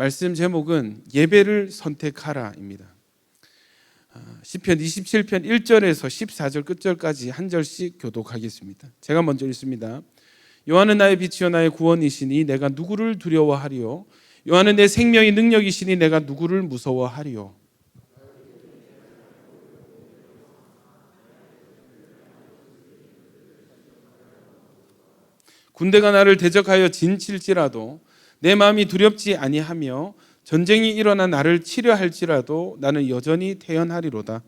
말씀 제목은 예배를 선택하라입니다. 시편 27편 1절에서 14절 끝절까지 한 절씩 교독하겠습니다. 제가 먼저 읽습니다. 여호와는 나의 빛이요 나의 구원이시니 내가 누구를 두려워하리요? 여호와는 내 생명의 능력이시니 내가 누구를 무서워하리요? 군대가 나를 대적하여 진칠지라도 내 마음이 두렵지 아니하며 전쟁이 일어나 나를 치려 할지라도 나는 여전히 태연하리로다.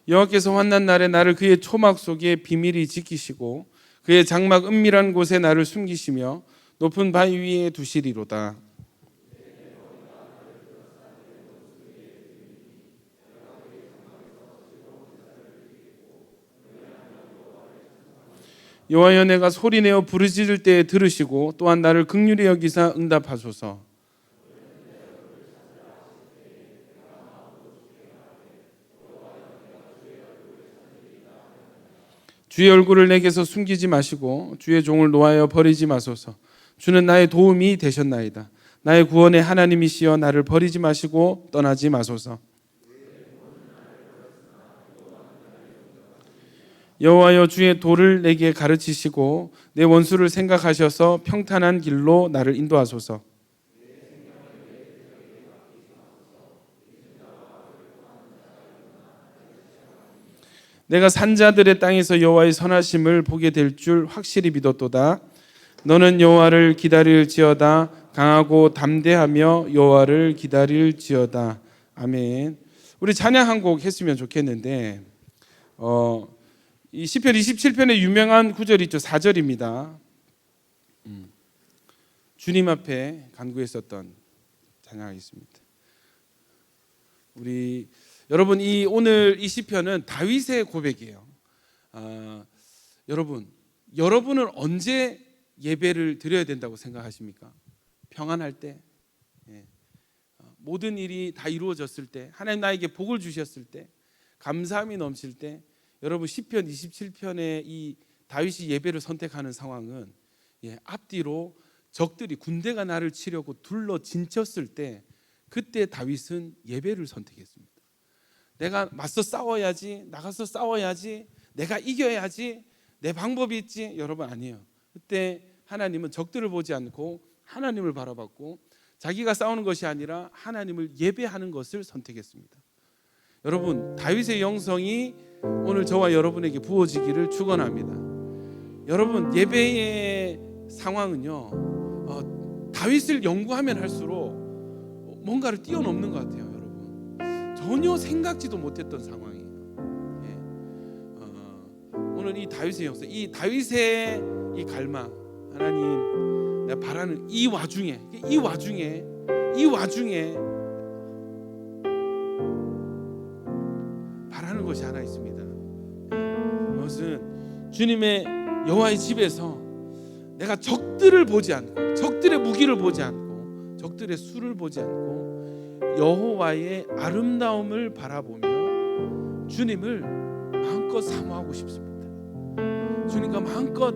여호와께서 환난 날에 나를 그의 초막 속에 비밀히 지키시고 그의 장막 은밀한 곳에 나를 숨기시며 높은 바위 위에 두시리로다. 여호와여 내가 소리내어 부르짖을 때에 들으시고 또한 나를 긍휼히 여기사 응답하소서. 주의 얼굴을 내게서 숨기지 마시고 주의 종을 노하여 버리지 마소서. 주는 나의 도움이 되셨나이다. 나의 구원의 하나님이시여 나를 버리지 마시고 떠나지 마소서. 여호와여 주의 도를 내게 가르치시고 내 원수를 생각하셔서 평탄한 길로 나를 인도하소서. 내가 산자들의 땅에서 여호와의 선하심을 보게 될 줄 확실히 믿었도다. 너는 여호와를 기다릴지어다. 강하고 담대하며 여호와를 기다릴지어다. 아멘. 우리 찬양 한 곡 했으면 좋겠는데 이 시편 27편의 유명한 구절이 있죠. 4절입니다. 주님 앞에 간구했었던 찬양하겠습니다. 우리 여러분 오늘 이 시편은 다윗의 고백이에요. 여러분은 언제 예배를 드려야 된다고 생각하십니까? 평안할 때, 모든 일이 다 이루어졌을 때, 하나님 나에게 복을 주셨을 때, 감사함이 넘칠 때, 여러분 시편 27편의 이 다윗이 예배를 선택하는 상황은 앞뒤로 적들이 군대가 나를 치려고 둘러 진쳤을 때 그때 다윗은 예배를 선택했습니다. 내가 맞서 싸워야지, 나가서 싸워야지, 내가 이겨야지, 내 방법이 있지. 여러분 아니에요. 그때 하나님은 적들을 보지 않고 하나님을 바라봤고 자기가 싸우는 것이 아니라 하나님을 예배하는 것을 선택했습니다. 여러분 다윗의 영성이 오늘 저와 여러분에게 부어지기를 축원합니다. 여러분 예배의 상황은요 다윗을 연구하면 할수록 뭔가를 뛰어넘는 것 같아요. 여러분 전혀 생각지도 못했던 상황이에요. 오늘 이 다윗의 영성, 이 다윗의 이 갈망, 하나님 내가 바라는 이 와중에 바라는 것이 하나 있습니다. 그것은 주님의 여호와의 집에서 내가 적들을 보지 않고 적들의 무기를 보지 않고 적들의 수를 보지 않고 여호와의 아름다움을 바라보며 주님을 마음껏 사모하고 싶습니다. 주님과 마음껏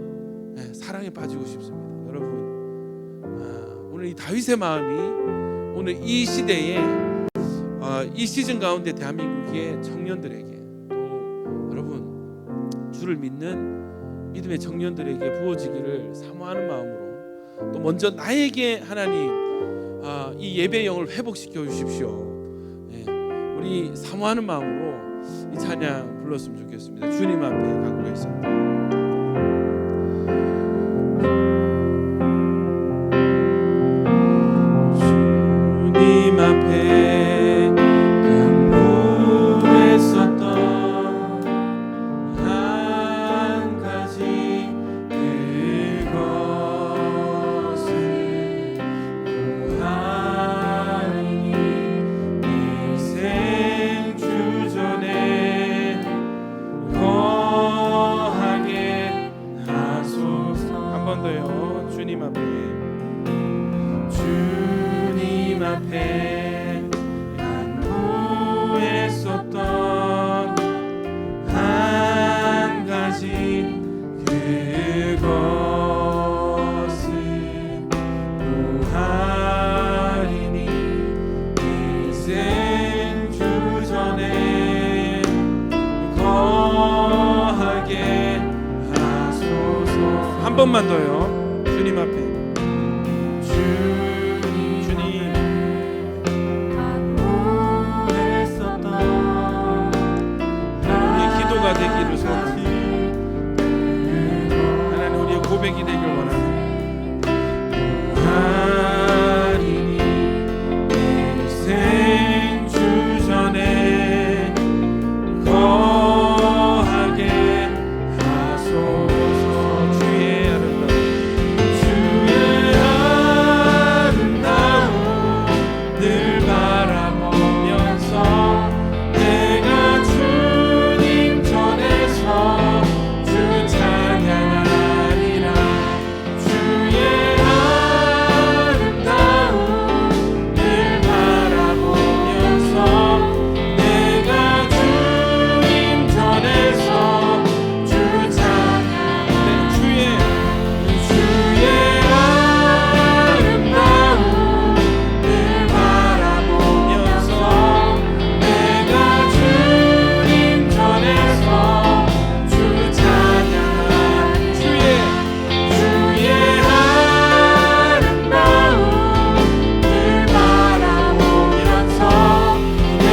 사랑에 빠지고 싶습니다. 여러분 오늘 이 다윗의 마음이 오늘 이 시대에 이 시즌 가운데 대한민국의 청년들에게 또 여러분 주를 믿는 믿음의 청년들에게 부어지기를 사모하는 마음으로 또 먼저 나에게 하나님 이 예배의 영을 회복시켜 주십시오. 우리 사모하는 마음으로 이 찬양 불렀으면 좋겠습니다. 주님 앞에 간구했습니다. 주님 앞에 거하게 한 번만 더요. 주님 앞에. 주님. 우리의 기도가 되기를 소원합니다. 하나님, 우리의 고백이 되길 원합니다. 하리니 일생 주전에 거하게 하소서. 주의 아름다움 늘 바라보면서 내가 주님 전에서 주 찬양하리라. 주의 아름다움 늘 바라보면서 내가 주님 전에서 주 찬양하리라. 주의 아름다움 늘 바라보면서 내가 주님 전에서 주 찬양하리라. 주의 아름다움 늘 바라보면서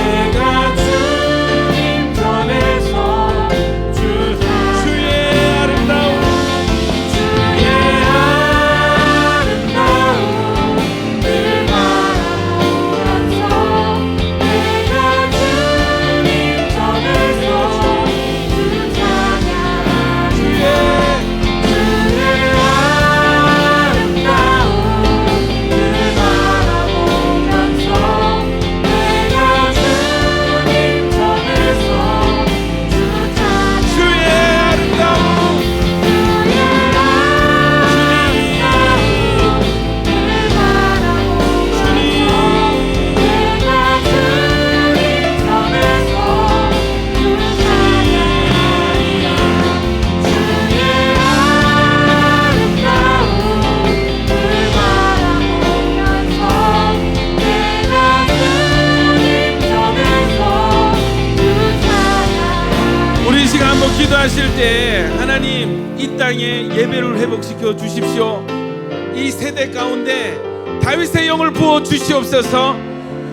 내가 주님 전에서 주 주의 아름다움 늘 바라보면서 내가 주님 전에서 주 찬양하리라. 주의 아름다움 늘 바라보면서 내가 주님 전에서 주 찬양하리라. 주의 아름다움 우리 시간 한번 기도하실 때 하나님, 이 땅에 예배를 회복시켜 주십시오. 이 세대 가운데 다윗의 영을 부어 주시옵소서.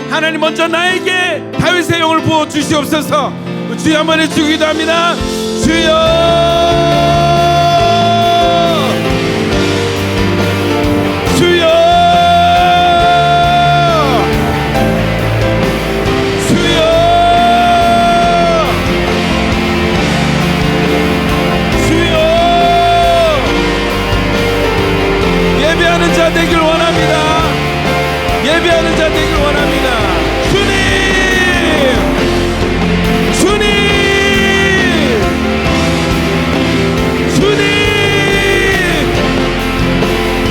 하나님, 먼저 나에게 다윗의 영을 부어 주시옵소서. 주여 한번 해주기도 합니다. 주여, 주여, 주여, 주여. 예배하는 자 되길 원합니다. 예배하는 자 되길 원합니다. 주님, 주님, 주님,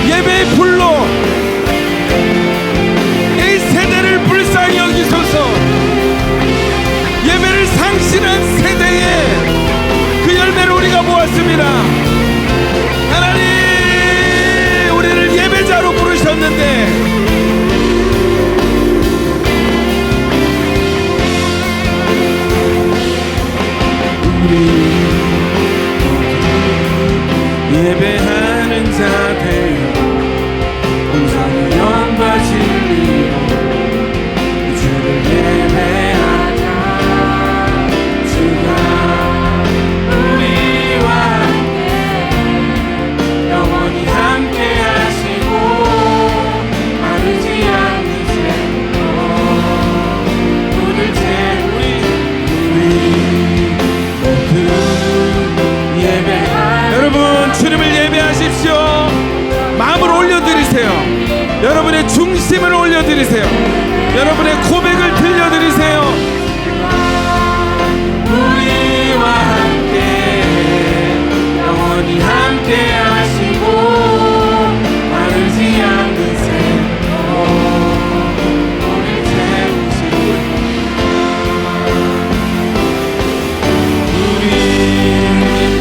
예배의 불로 이 세대를 불쌍히 여기소서. 예배를 상실한 세대에 그 열매를 우리가 모았습니다. 하나님, 우리를 예배자로 부르셨는데 예배하는 자 되어 온전히 영과 진리로 주를 예배하자. 주가 우리와 함께 영원히 함께 하시고 마르지 않는 샘으로 물을 채우리. 우리 모두 여러분, 주님을 예배하십시오. 마음을 올려드리세요. 여러분의 중심을 올려드리세요. 여러분의 고백을 들려드리세요. 우리와 함께 영원히 함께 하시고 마르지 않는 샘으로 우리 채우시고 우리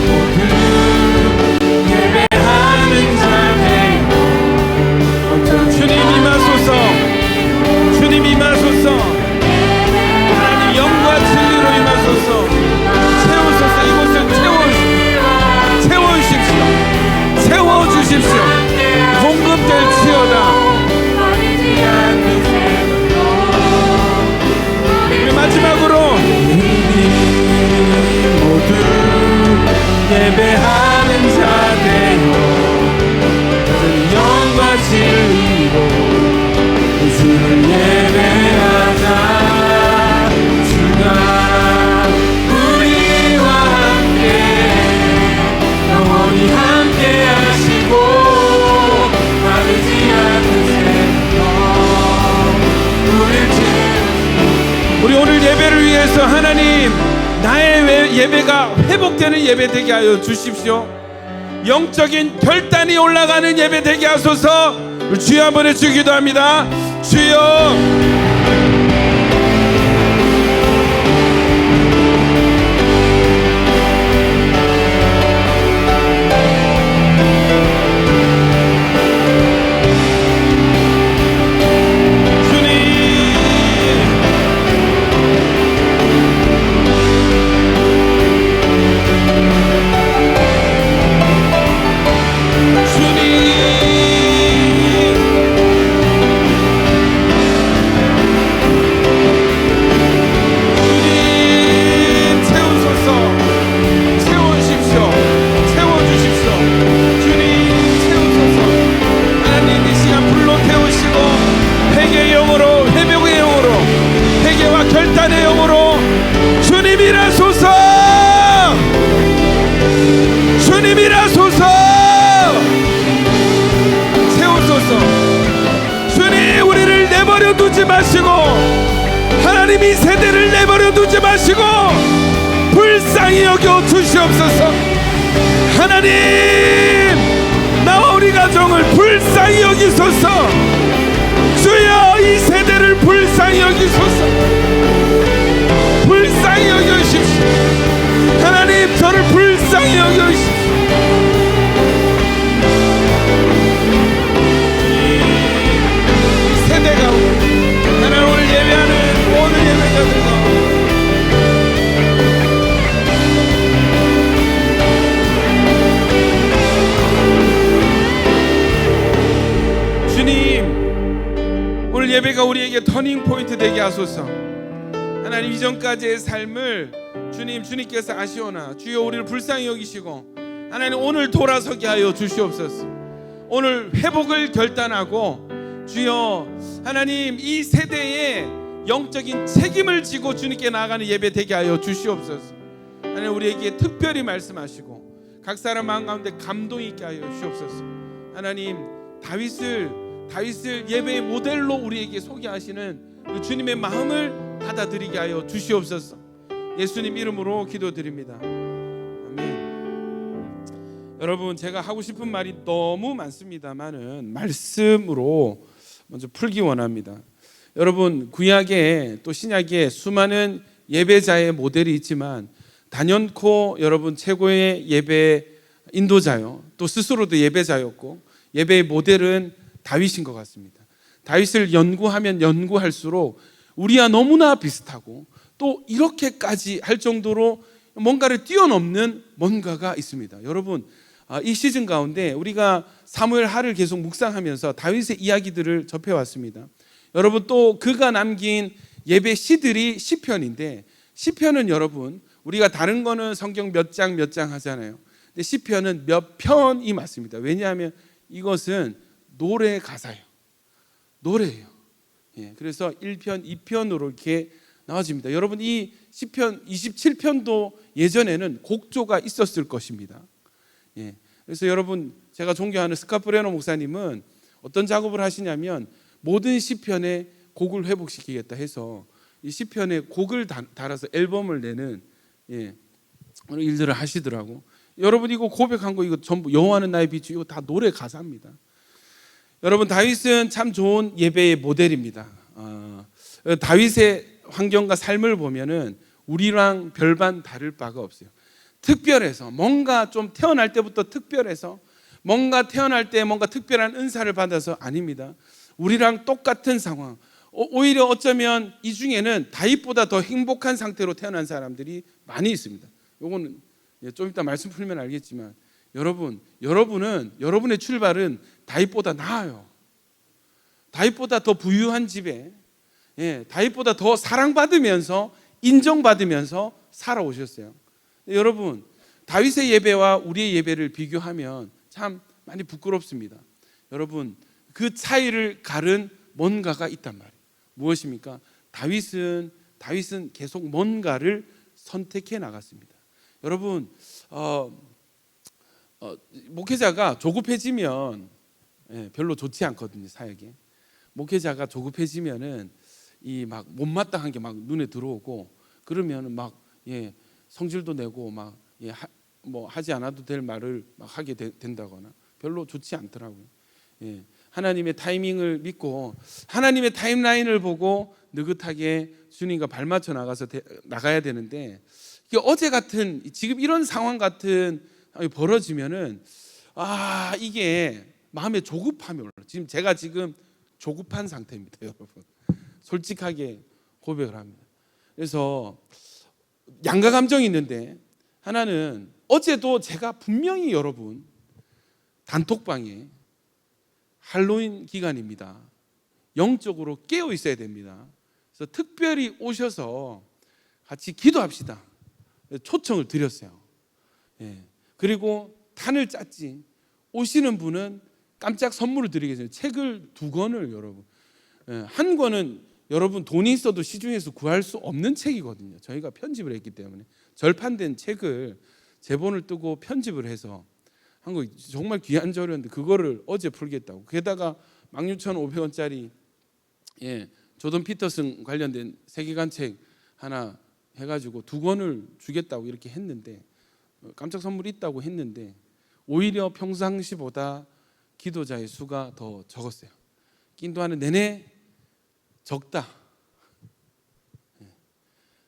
모두 예배하는 자 되고 주님 임하소서. 주님 임하소서. 예배가 회복되는 예배 되게 하여 주십시오. 영적인 결단이 올라가는 예배 되게 하소서. 주여 한번 해주 기도합니다. 주여, 두지 마시고, 하나님 이 세대를 내버려 두지 마시고 불쌍히 여겨 주시옵소서. 하나님, 나와 우리 가정을 불쌍히 여기소서. 주여, 이 세대를 불쌍히 여기소서. 불쌍히 여겨주십시오. 하나님, 저를 불쌍히 여겨주십시오. 세대가 하나님 오늘 예배하는 모든 예배자들과 주님, 오늘 예배가 우리에게 터닝 포인트 되게 하소서. 하나님, 이전까지의 삶을 주님께서 아시오나 주여 우리를 불쌍히 여기시고 하나님 오늘 돌아서게 하여 주시옵소서. 오늘 회복을 결단하고 주여 하나님 이 세대에 영적인 책임을 지고 주님께 나아가는 예배 되게 하여 주시옵소서. 하나님, 우리에게 특별히 말씀하시고 각 사람 마음 가운데 감동 있게 하여 주시옵소서. 하나님, 다윗을 예배의 모델로 우리에게 소개하시는 그 주님의 마음을 받아들이게 하여 주시옵소서. 예수님 이름으로 기도드립니다. 아멘. 여러분, 제가 하고 싶은 말이 너무 많습니다만은 말씀으로 먼저 풀기 원합니다. 여러분, 구약에 또 신약에 수많은 예배자의 모델이 있지만 단연코 여러분 최고의 예배 인도자요, 또 스스로도 예배자였고 예배의 모델은 다윗인 것 같습니다. 다윗을 연구하면 연구할수록 우리와 너무나 비슷하고 또 이렇게까지 할 정도로 뭔가를 뛰어넘는 뭔가가 있습니다. 여러분, 이 시즌 가운데 우리가 사무엘 하를 계속 묵상하면서 다윗의 이야기들을 접해왔습니다. 여러분, 또 그가 남긴 예배 시들이 시편인데, 시편은 여러분 우리가 다른 거는 성경 몇 장 하잖아요. 근데 시편은 몇 편이 맞습니다. 왜냐하면 이것은 노래 가사예요. 노래예요. 그래서 1편, 2편으로 이렇게 나와집니다. 여러분, 이 시편 27편도 예전에는 곡조가 있었을 것입니다. 그래서 여러분, 제가 존경하는 스카프레노 목사님은 어떤 작업을 하시냐면 모든 시편에 곡을 회복시키겠다 해서 이 시편에 곡을 달아서 앨범을 내는 일들을 하시더라고. 여러분, 이거 고백한 거 이거 전부 여호와는 나의 빛이, 이거 다 노래 가사입니다. 여러분, 다윗은 참 좋은 예배의 모델입니다. 다윗의 환경과 삶을 보면은 우리랑 별반 다를 바가 없어요. 특별해서 뭔가 좀 태어날 때부터 특별해서 뭔가 태어날 때 뭔가 특별한 은사를 받아서 아닙니다. 우리랑 똑같은 상황, 오히려 어쩌면 이 중에는 다윗보다 더 행복한 상태로 태어난 사람들이 많이 있습니다. 요거는 좀 이따 말씀 풀면 알겠지만 여러분은 여러분의 출발은 다윗보다 나아요. 다윗보다 더 부유한 집에, 다윗보다 더 사랑받으면서 인정받으면서 살아오셨어요. 여러분, 다윗의 예배와 우리의 예배를 비교하면 참 많이 부끄럽습니다. 여러분, 그 차이를 가른 뭔가가 있단 말이에요. 무엇입니까? 다윗은 계속 뭔가를 선택해 나갔습니다. 여러분, 목회자가 조급해지면 별로 좋지 않거든요. 사역에 목회자가 조급해지면은 이 막 못마땅한 게 막 눈에 들어오고 그러면은 막 성질도 내고 막 뭐 하지 않아도 될 말을 막 하게 된다거나 별로 좋지 않더라고요. 하나님의 타이밍을 믿고 하나님의 타임라인을 보고 느긋하게 주님과 발맞춰 나가야 되는데, 이게 어제 같은 지금 이런 상황 같은 벌어지면은 이게 마음에 조급함이 올라. 제가 지금 조급한 상태입니다, 여러분. 솔직하게 고백을 합니다. 그래서 양가 감정이 있는데, 하나는 어제도 제가 분명히 여러분 단톡방에 할로윈 기간입니다. 영적으로 깨어 있어야 됩니다. 그래서 특별히 오셔서 같이 기도합시다. 초청을 드렸어요. 그리고 탄을 짰지. 오시는 분은 깜짝 선물을 드리겠습니다. 책을 2권을 여러분. 한 권은 여러분 돈이 있어도 시중에서 구할 수 없는 책이거든요. 저희가 편집을 했기 때문에 절판된 책을 제본을 뜨고 편집을 해서 한 거 정말 귀한 자료인데 그거를 어제 풀겠다고. 게다가 16,500원짜리 조던 피터슨 관련된 세계관 책 하나 해가지고 2권을 주겠다고 이렇게 했는데, 깜짝 선물이 있다고 했는데 오히려 평상시보다 기도자의 수가 더 적었어요. 인도하는 내내 적다.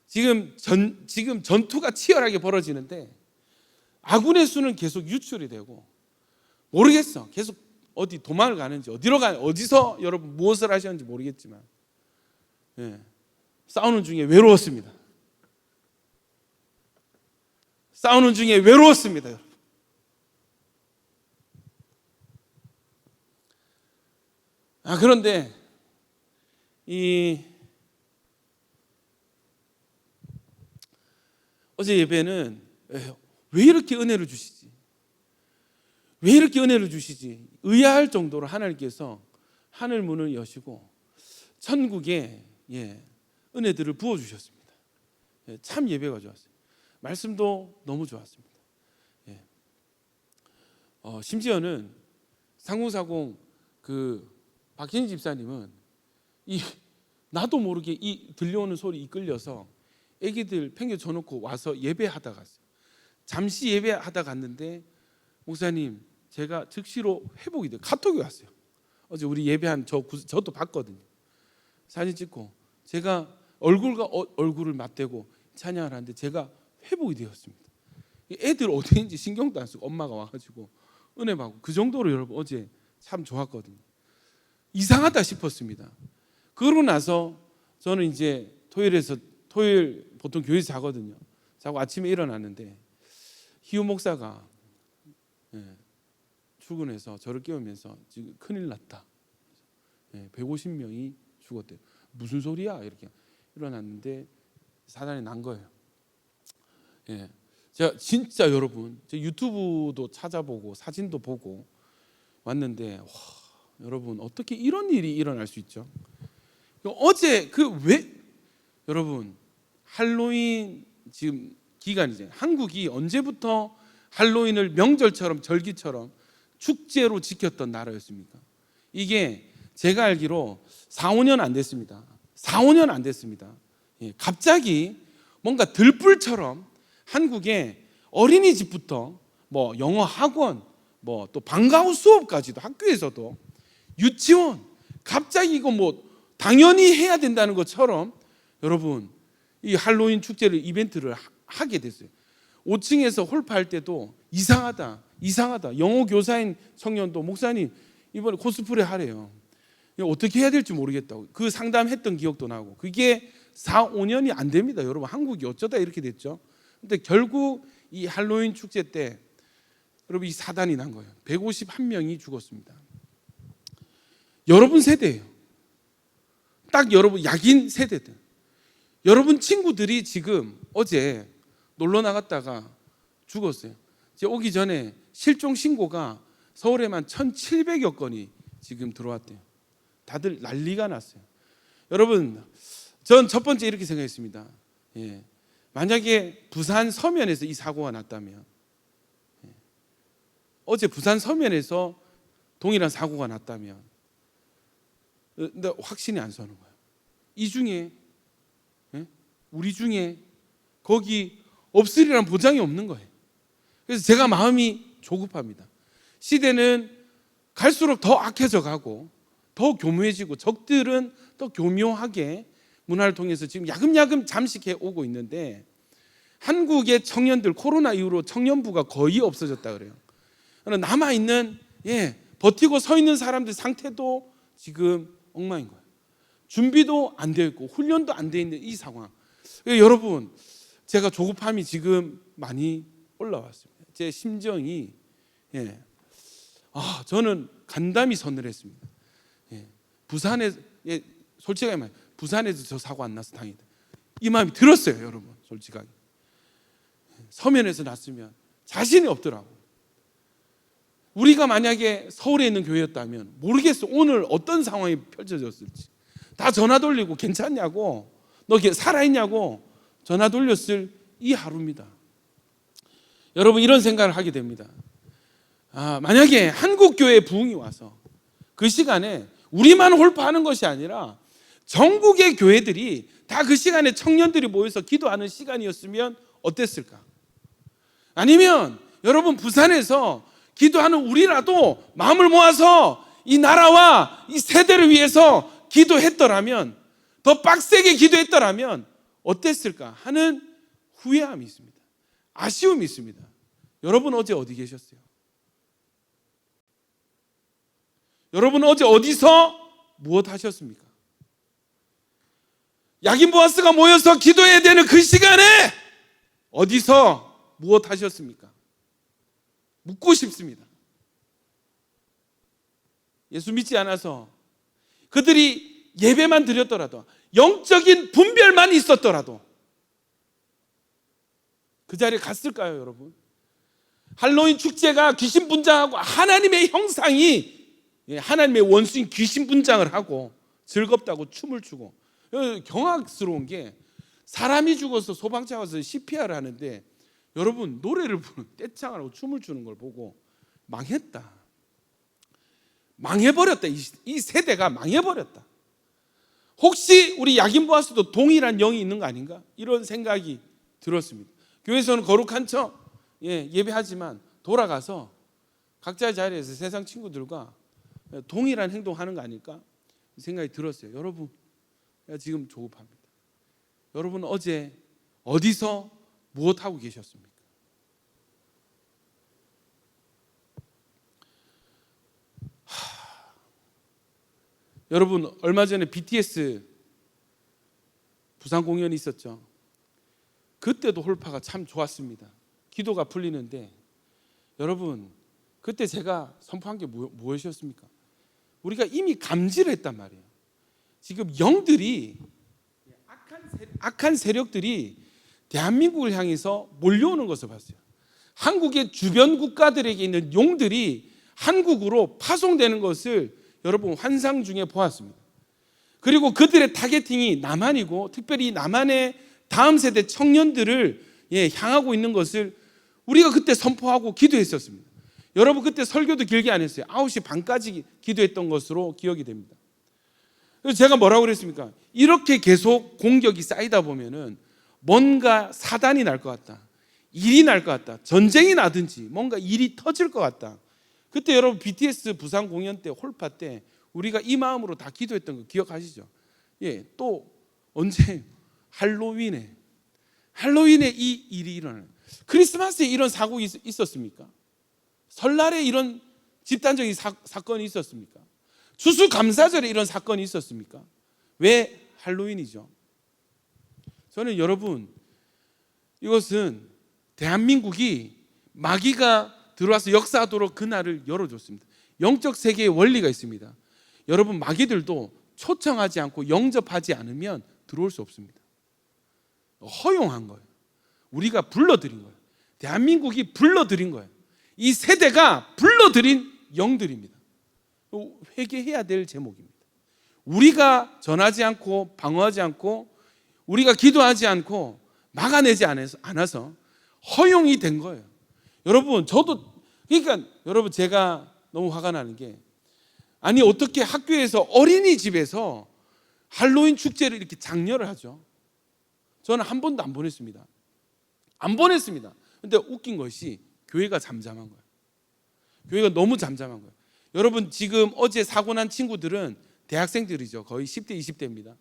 지금 전투가 치열하게 벌어지는데 아군의 수는 계속 유출이 되고, 모르겠어. 계속 어디 도망을 가는지, 어디서 여러분 무엇을 하셨는지 모르겠지만 싸우는 중에 외로웠습니다. 싸우는 중에 외로웠습니다, 여러분. 그런데 어제 예배는 왜 이렇게 은혜를 주시지? 왜 이렇게 은혜를 주시지? 의아할 정도로 하나님께서 하늘 문을 여시고 천국에 은혜들을 부어주셨습니다. 참 예배가 좋았어요. 말씀도 너무 좋았습니다. 심지어는 상공사공 박진희 집사님은 나도 모르게 들려오는 소리 이끌려서 애기들 팽개쳐 놓고 와서 예배하다 갔어요. 잠시 예배하다 갔는데, 목사님 제가 즉시로 회복이 돼요. 카톡이 왔어요. 어제 우리 예배한 저도 봤거든요. 사진 찍고 제가 얼굴과 얼굴을 맞대고 찬양을 하는데 제가 회복이 되었습니다. 애들 어디인지 신경도 안 쓰고 엄마가 와가지고 은혜 받고, 그 정도로 여러분 어제 참 좋았거든요. 이상하다 싶었습니다. 그러고 나서 저는 이제 토요일 보통 교회에서 자거든요. 자고 아침에 일어났는데 희우 목사가 출근해서 저를 깨우면서 지금 큰일 났다. 150명이 죽었대요. 무슨 소리야? 이렇게 일어났는데 사단이 난 거예요. 제가 진짜 여러분, 제 유튜브도 찾아보고 사진도 보고 왔는데, 여러분 어떻게 이런 일이 일어날 수 있죠? 어제 여러분 할로윈 지금 기간이잖아요. 한국이 언제부터 할로윈을 명절처럼 절기처럼 축제로 지켰던 나라였습니까? 이게 제가 알기로 4, 5년 안 됐습니다. 4, 5년 안 됐습니다. 갑자기 뭔가 들불처럼 한국의 어린이집부터 뭐 영어 학원, 뭐 또 방과후 수업까지도, 학교에서도 유치원, 갑자기 이거 뭐 당연히 해야 된다는 것처럼 여러분 이 할로윈 축제를 이벤트를 하게 됐어요. 5층에서 홀파할 때도 이상하다. 영어 교사인 청년도 목사님 이번에 코스프레 하래요. 어떻게 해야 될지 모르겠다고 그 상담했던 기억도 나고, 그게 4, 5년이 안 됩니다. 여러분 한국이 어쩌다 이렇게 됐죠. 근데 결국 이 할로윈 축제 때 여러분 이 사단이 난 거예요. 151명이 죽었습니다. 여러분 세대예요. 딱 여러분 약인 세대들. 여러분 친구들이 지금 어제 놀러 나갔다가 죽었어요. 제가 오기 전에 실종 신고가 서울에만 1,700여 건이 지금 들어왔대요. 다들 난리가 났어요. 여러분, 전 첫 번째 이렇게 생각했습니다. 만약에 부산 서면에서 이 사고가 났다면, 어제 부산 서면에서 동일한 사고가 났다면, 근데 확신이 안 서는 거예요. 이 중에 우리 중에 거기 없으리란 보장이 없는 거예요. 그래서 제가 마음이 조급합니다. 시대는 갈수록 더 악해져 가고 더 교묘해지고 적들은 또 교묘하게 문화를 통해서 지금 야금야금 잠식해 오고 있는데, 한국의 청년들 코로나 이후로 청년부가 거의 없어졌다 그래요. 남아있는 버티고 서 있는 사람들 상태도 지금 엉망인 거예요. 준비도 안 되어 있고 훈련도 안 되어 있는 이 상황. 여러분, 제가 조급함이 지금 많이 올라왔습니다. 제 심정이 저는 간담이 서늘했습니다. 부산에 솔직하게 말해 부산에서 저 사고 안 나서 다행이다, 이 마음이 들었어요. 여러분, 솔직하게 서면에서 났으면 자신이 없더라고. 우리가 만약에 서울에 있는 교회였다면 모르겠어 오늘 어떤 상황이 펼쳐졌을지. 다 전화 돌리고 괜찮냐고, 너 살아있냐고 전화 돌렸을 이 하루입니다. 여러분, 이런 생각을 하게 됩니다. 만약에 한국교회 부흥이 와서 그 시간에 우리만 홀파하는 것이 아니라 전국의 교회들이 다 그 시간에 청년들이 모여서 기도하는 시간이었으면 어땠을까? 아니면 여러분, 부산에서 기도하는 우리라도 마음을 모아서 이 나라와 이 세대를 위해서 기도했더라면, 더 빡세게 기도했더라면 어땠을까 하는 후회함이 있습니다. 아쉬움이 있습니다. 여러분, 어제 어디 계셨어요? 여러분, 어제 어디서 무엇 하셨습니까? 야긴 보아스가 모여서 기도해야 되는 그 시간에 어디서 무엇 하셨습니까? 묻고 싶습니다. 예수 믿지 않아서 그들이 예배만 드렸더라도, 영적인 분별만 있었더라도 그 자리에 갔을까요, 여러분? 할로윈 축제가 귀신 분장하고 하나님의 형상이 하나님의 원수인 귀신 분장을 하고 즐겁다고 춤을 추고, 경악스러운 게 사람이 죽어서 소방차 와서 CPR 하는데 여러분, 노래를 부르는 떼창을 하고 춤을 추는 걸 보고 망했다, 망해버렸다, 이 세대가 망해버렸다. 혹시 우리 야긴 보아스도 동일한 영이 있는 거 아닌가? 이런 생각이 들었습니다. 교회에서는 거룩한 척 예배하지만 돌아가서 각자의 자리에서 세상 친구들과 동일한 행동하는 거 아닐까? 생각이 들었어요. 여러분, 지금 조급합니다. 여러분, 어제 어디서 무엇하고 계셨습니까? 여러분, 얼마 전에 BTS 부산 공연이 있었죠. 그때도 홀파가 참 좋았습니다. 기도가 풀리는데, 여러분, 그때 제가 선포한 게 무엇이었습니까? 우리가 이미 감지를 했단 말이에요. 지금 영들이, 악한 세력들이 대한민국을 향해서 몰려오는 것을 봤어요. 한국의 주변 국가들에게 있는 용들이 한국으로 파송되는 것을 여러분, 환상 중에 보았습니다. 그리고 그들의 타겟팅이 남한이고, 특별히 남한의 다음 세대 청년들을 향하고 있는 것을 우리가 그때 선포하고 기도했었습니다. 여러분, 그때 설교도 길게 안 했어요. 9시 반까지 기도했던 것으로 기억이 됩니다. 그래서 제가 뭐라고 그랬습니까? 이렇게 계속 공격이 쌓이다 보면은 뭔가 사단이 날 것 같다, 일이 날 것 같다, 전쟁이 나든지 뭔가 일이 터질 것 같다. 그때 여러분, BTS 부산 공연 때, 홀파 때 우리가 이 마음으로 다 기도했던 거 기억하시죠? 또 언제? 할로윈에 이 일이 일어나요. 크리스마스에 이런 사고 있었습니까? 설날에 이런 집단적인 사건이 있었습니까? 추수감사절에 이런 사건이 있었습니까? 왜 할로윈이죠? 저는 여러분, 이것은 대한민국이 마귀가 들어와서 역사하도록 그날을 열어줬습니다. 영적 세계의 원리가 있습니다. 여러분, 마귀들도 초청하지 않고 영접하지 않으면 들어올 수 없습니다. 허용한 거예요. 우리가 불러들인 거예요. 대한민국이 불러들인 거예요. 이 세대가 불러들인 영들입니다. 회개해야 될 제목입니다. 우리가 전하지 않고 방어하지 않고 우리가 기도하지 않고 막아내지 않아서 허용이 된 거예요. 여러분, 그러니까 여러분, 제가 너무 화가 나는 게, 아니 어떻게 학교에서 어린이집에서 할로윈 축제를 이렇게 장려를 하죠? 저는 한 번도 안 보냈습니다. 안 보냈습니다. 근데 웃긴 것이 교회가 잠잠한 거예요. 교회가 너무 잠잠한 거예요. 여러분, 지금 어제 사고 난 친구들은 대학생들이죠. 거의 10대, 20대입니다.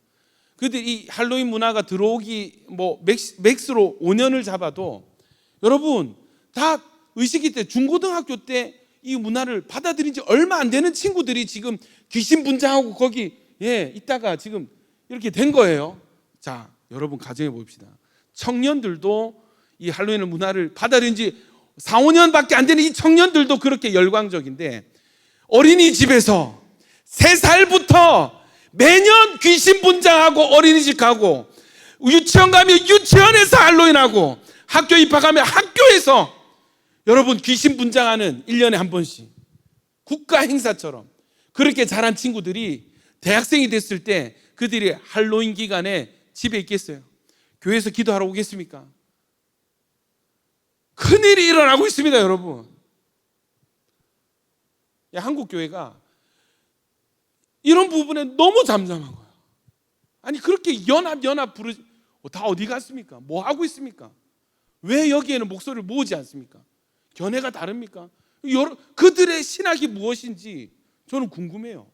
그들이 이 할로윈 문화가 들어오기 맥스로 5년을 잡아도 여러분 다 의식이 때 중고등학교 때 이 문화를 받아들인 지 얼마 안 되는 친구들이 지금 귀신 분장하고 거기 있다가 지금 이렇게 된 거예요. 자, 여러분 가정해 봅시다. 청년들도 이 할로윈 문화를 받아들인 지 4, 5년밖에 안 되는 이 청년들도 그렇게 열광적인데, 어린이집에서 3살부터 매년 귀신 분장하고 어린이집 가고, 유치원 가면 유치원에서 할로윈하고, 학교 입학하면 학교에서 여러분 귀신 분장하는 1년에 한 번씩 국가 행사처럼 그렇게 자란 친구들이 대학생이 됐을 때 그들이 할로윈 기간에 집에 있겠어요? 교회에서 기도하러 오겠습니까? 큰일이 일어나고 있습니다, 여러분. 한국 교회가 이런 부분에 너무 잠잠한 거예요. 아니, 그렇게 연합 부르지, 다 어디 갔습니까? 뭐 하고 있습니까? 왜 여기에는 목소리를 모으지 않습니까? 견해가 다릅니까? 그들의 신학이 무엇인지 저는 궁금해요.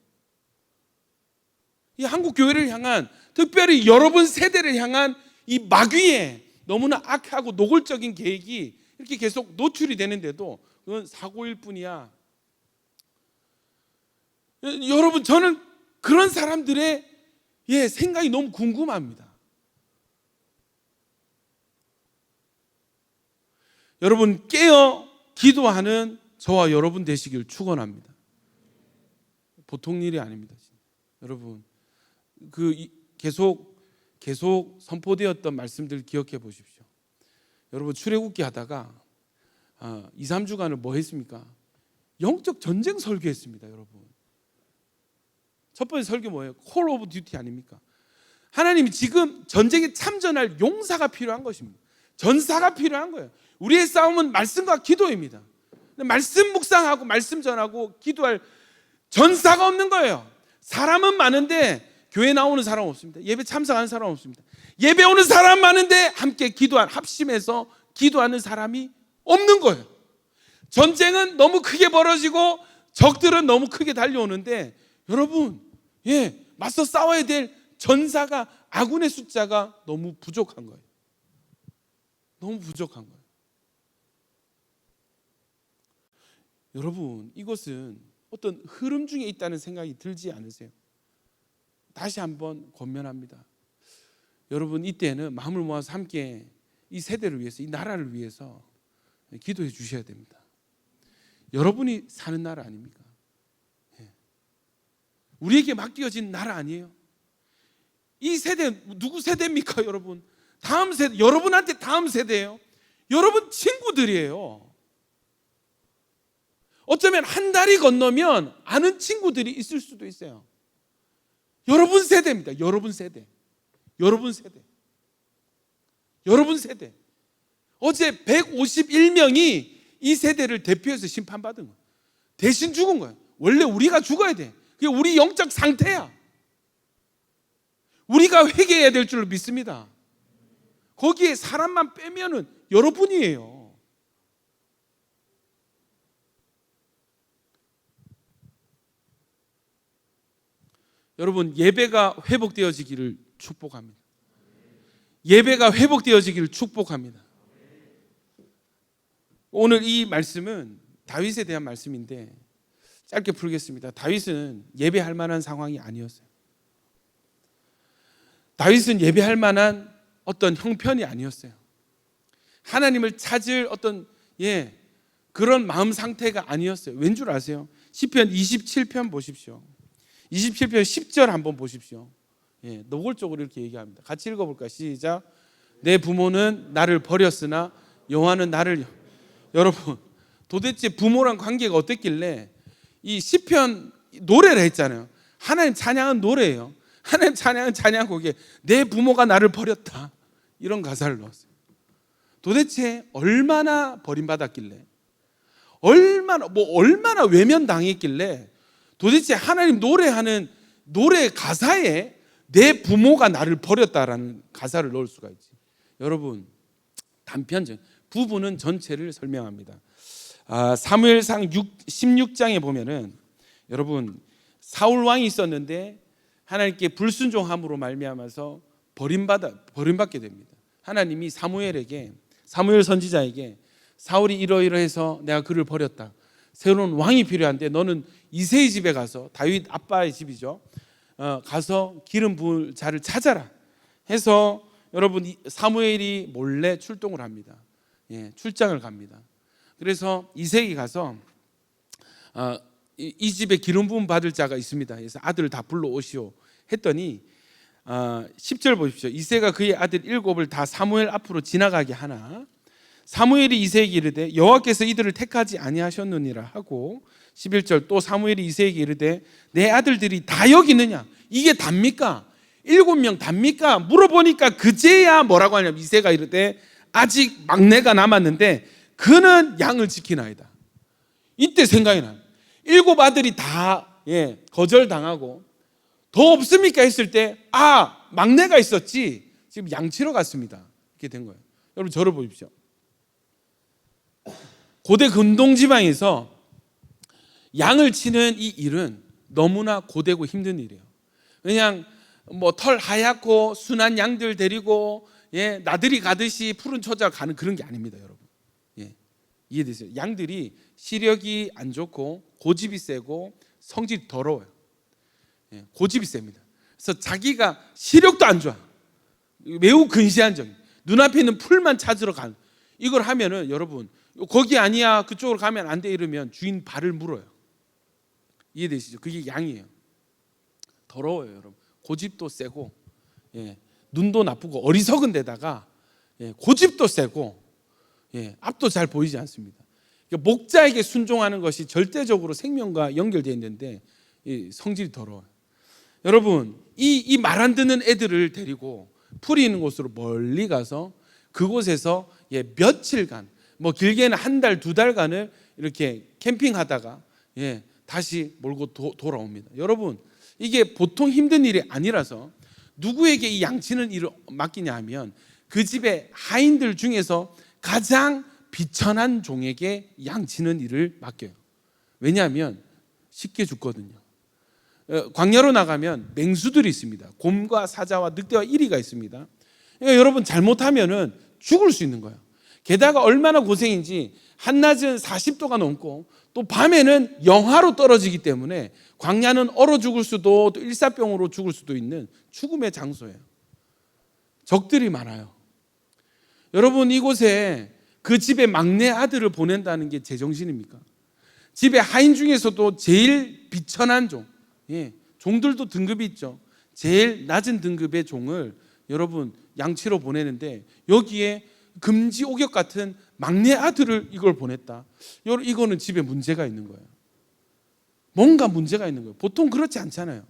이 한국 교회를 향한, 특별히 여러분 세대를 향한 이 마귀의 너무나 악하고 노골적인 계획이 이렇게 계속 노출이 되는데도 그건 사고일 뿐이야. 여러분, 저는 그런 사람들의 생각이 너무 궁금합니다. 여러분, 깨어 기도하는 저와 여러분 되시길 축원합니다. 보통 일이 아닙니다. 여러분, 계속 선포되었던 말씀들 기억해 보십시오. 여러분, 출애굽기 하다가 2, 3주간을 뭐 했습니까? 영적 전쟁 설교했습니다. 여러분, 첫 번째 설교 뭐예요? 콜 오브 듀티 아닙니까? 하나님이 지금 전쟁에 참전할 용사가 필요한 것입니다. 전사가 필요한 거예요. 우리의 싸움은 말씀과 기도입니다. 말씀 묵상하고 말씀 전하고 기도할 전사가 없는 거예요. 사람은 많은데 교회 나오는 사람 없습니다. 예배 참석하는 사람 없습니다. 예배 오는 사람 많은데 함께 합심해서 기도하는 사람이 없는 거예요. 전쟁은 너무 크게 벌어지고 적들은 너무 크게 달려오는데, 여러분, 맞서 싸워야 될 전사가, 아군의 숫자가 너무 부족한 거예요. 너무 부족한 거예요. 여러분, 이것은 어떤 흐름 중에 있다는 생각이 들지 않으세요? 다시 한번 권면합니다. 여러분, 이때는 마음을 모아서 함께 이 세대를 위해서, 이 나라를 위해서 기도해 주셔야 됩니다. 여러분이 사는 나라 아닙니까? 우리에게 맡겨진 나라 아니에요? 이 세대 누구 세대입니까, 여러분? 다음 세대, 여러분한테 다음 세대예요. 여러분 친구들이에요. 어쩌면 한 달이 건너면 아는 친구들이 있을 수도 있어요. 여러분 세대입니다. 여러분 세대. 어제 151명이 이 세대를 대표해서 심판받은 거예요. 대신 죽은 거예요. 원래 우리가 죽어야 돼. 그게 우리 영적 상태야. 우리가 회개해야 될 줄로 믿습니다. 거기에 사람만 빼면은 여러분이에요. 여러분, 예배가 회복되어지기를 축복합니다. 예배가 회복되어지기를 축복합니다. 오늘 이 말씀은 다윗에 대한 말씀인데 짧게 풀겠습니다. 다윗은 예배할 만한 상황이 아니었어요. 다윗은 예배할 만한 어떤 형편이 아니었어요. 하나님을 찾을 어떤 그런 마음 상태가 아니었어요. 왠 줄 아세요? 시편 27편 보십시오. 27편 10절 한번 보십시오. 노골적으로 이렇게 얘기합니다. 같이 읽어볼까요? 시작. 내 부모는 나를 버렸으나 여호와는 나를. 여러분, 도대체 부모랑 관계가 어땠길래 이 시편 노래를 했잖아요. 하나님 찬양은 노래예요. 하나님 찬양은 찬양곡에 내 부모가 나를 버렸다, 이런 가사를 넣었어요. 도대체 얼마나 버림받았길래, 얼마나 외면당했길래 도대체 하나님 노래하는 노래 가사에 내 부모가 나를 버렸다라는 가사를 넣을 수가 있지. 여러분, 단편적, 부부는 전체를 설명합니다. 사무엘상 16장에 보면은 여러분 사울 왕이 있었는데 하나님께 불순종함으로 말미암아서 버림받게 됩니다. 하나님이 사무엘 선지자에게 사울이 이러이러해서 내가 그를 버렸다. 새로운 왕이 필요한데 너는 이새의 집에 가서, 다윗 아빠의 집이죠, 가서 기름 부을 자를 찾아라 해서 여러분 사무엘이 몰래 출동을 합니다. 출장을 갑니다. 그래서 이새에 가서 이 집에 기름 부음 받을 자가 있습니다. 그래서 아들을 다 불러오시오 했더니 10절 보십시오. 이새가 그의 아들 7을 다 사무엘 앞으로 지나가게 하나 사무엘이 이새에게 이르되 여호와께서 이들을 택하지 아니하셨느니라 하고 11절 또 사무엘이 이새에게 이르되 내 아들들이 다 여기 있느냐? 이게 답니까? 7명 답니까? 물어보니까 그제야 뭐라고 하냐면 이새가 이르되 아직 막내가 남았는데 그는 양을 지키나이다. 이때 생각이 나요. 7 아들이 다 거절당하고 더 없습니까 했을 때 막내가 있었지 지금 양치러 갔습니다. 이렇게 된 거예요. 여러분 저를 보십시오. 고대 근동지방에서 양을 치는 이 일은 너무나 고되고 힘든 일이에요. 그냥 털 하얗고 순한 양들 데리고 나들이 가듯이 푸른 초장 가는 그런 게 아닙니다, 여러분. 이해되세요? 양들이 시력이 안 좋고 고집이 세고 성질이 더러워요. 고집이 셉니다. 그래서 자기가 시력도 안 좋아. 매우 근시안적인. 눈앞에 있는 풀만 찾으러 가는. 이걸 하면은 여러분 거기 아니야 그쪽으로 가면 안 돼 이러면 주인 발을 물어요. 이해되시죠? 그게 양이에요. 더러워요, 여러분. 고집도 세고 눈도 나쁘고 어리석은 데다가 고집도 세고 앞도 잘 보이지 않습니다. 그러니까 목자에게 순종하는 것이 절대적으로 생명과 연결되어 있는데 성질이 더러워요. 여러분 이 말 안 듣는 애들을 데리고 풀이 있는 곳으로 멀리 가서 그곳에서 며칠간 길게는 한 달, 2달간을 이렇게 캠핑하다가 다시 몰고 돌아옵니다. 여러분 이게 보통 힘든 일이 아니라서 누구에게 이 양치는 일을 맡기냐 하면 그 집의 하인들 중에서 가장 비천한 종에게 양치는 일을 맡겨요. 왜냐하면 쉽게 죽거든요. 광야로 나가면 맹수들이 있습니다. 곰과 사자와 늑대와 이리가 있습니다. 그러니까 여러분 잘못하면은 죽을 수 있는 거예요. 게다가 얼마나 고생인지 한낮은 40도가 넘고 또 밤에는 영하로 떨어지기 때문에 광야는 얼어 죽을 수도 또 일사병으로 죽을 수도 있는 죽음의 장소예요. 적들이 많아요. 여러분 이곳에 그 집의 막내 아들을 보낸다는 게 제정신입니까? 집의 하인 중에서도 제일 비천한 종, 종들도 등급이 있죠. 제일 낮은 등급의 종을 여러분 양치로 보내는데 여기에 금지 옥역 같은 막내 아들을 이걸 보냈다. 여러분 이거는 집에 문제가 있는 거예요. 뭔가 문제가 있는 거예요. 보통 그렇지 않잖아요.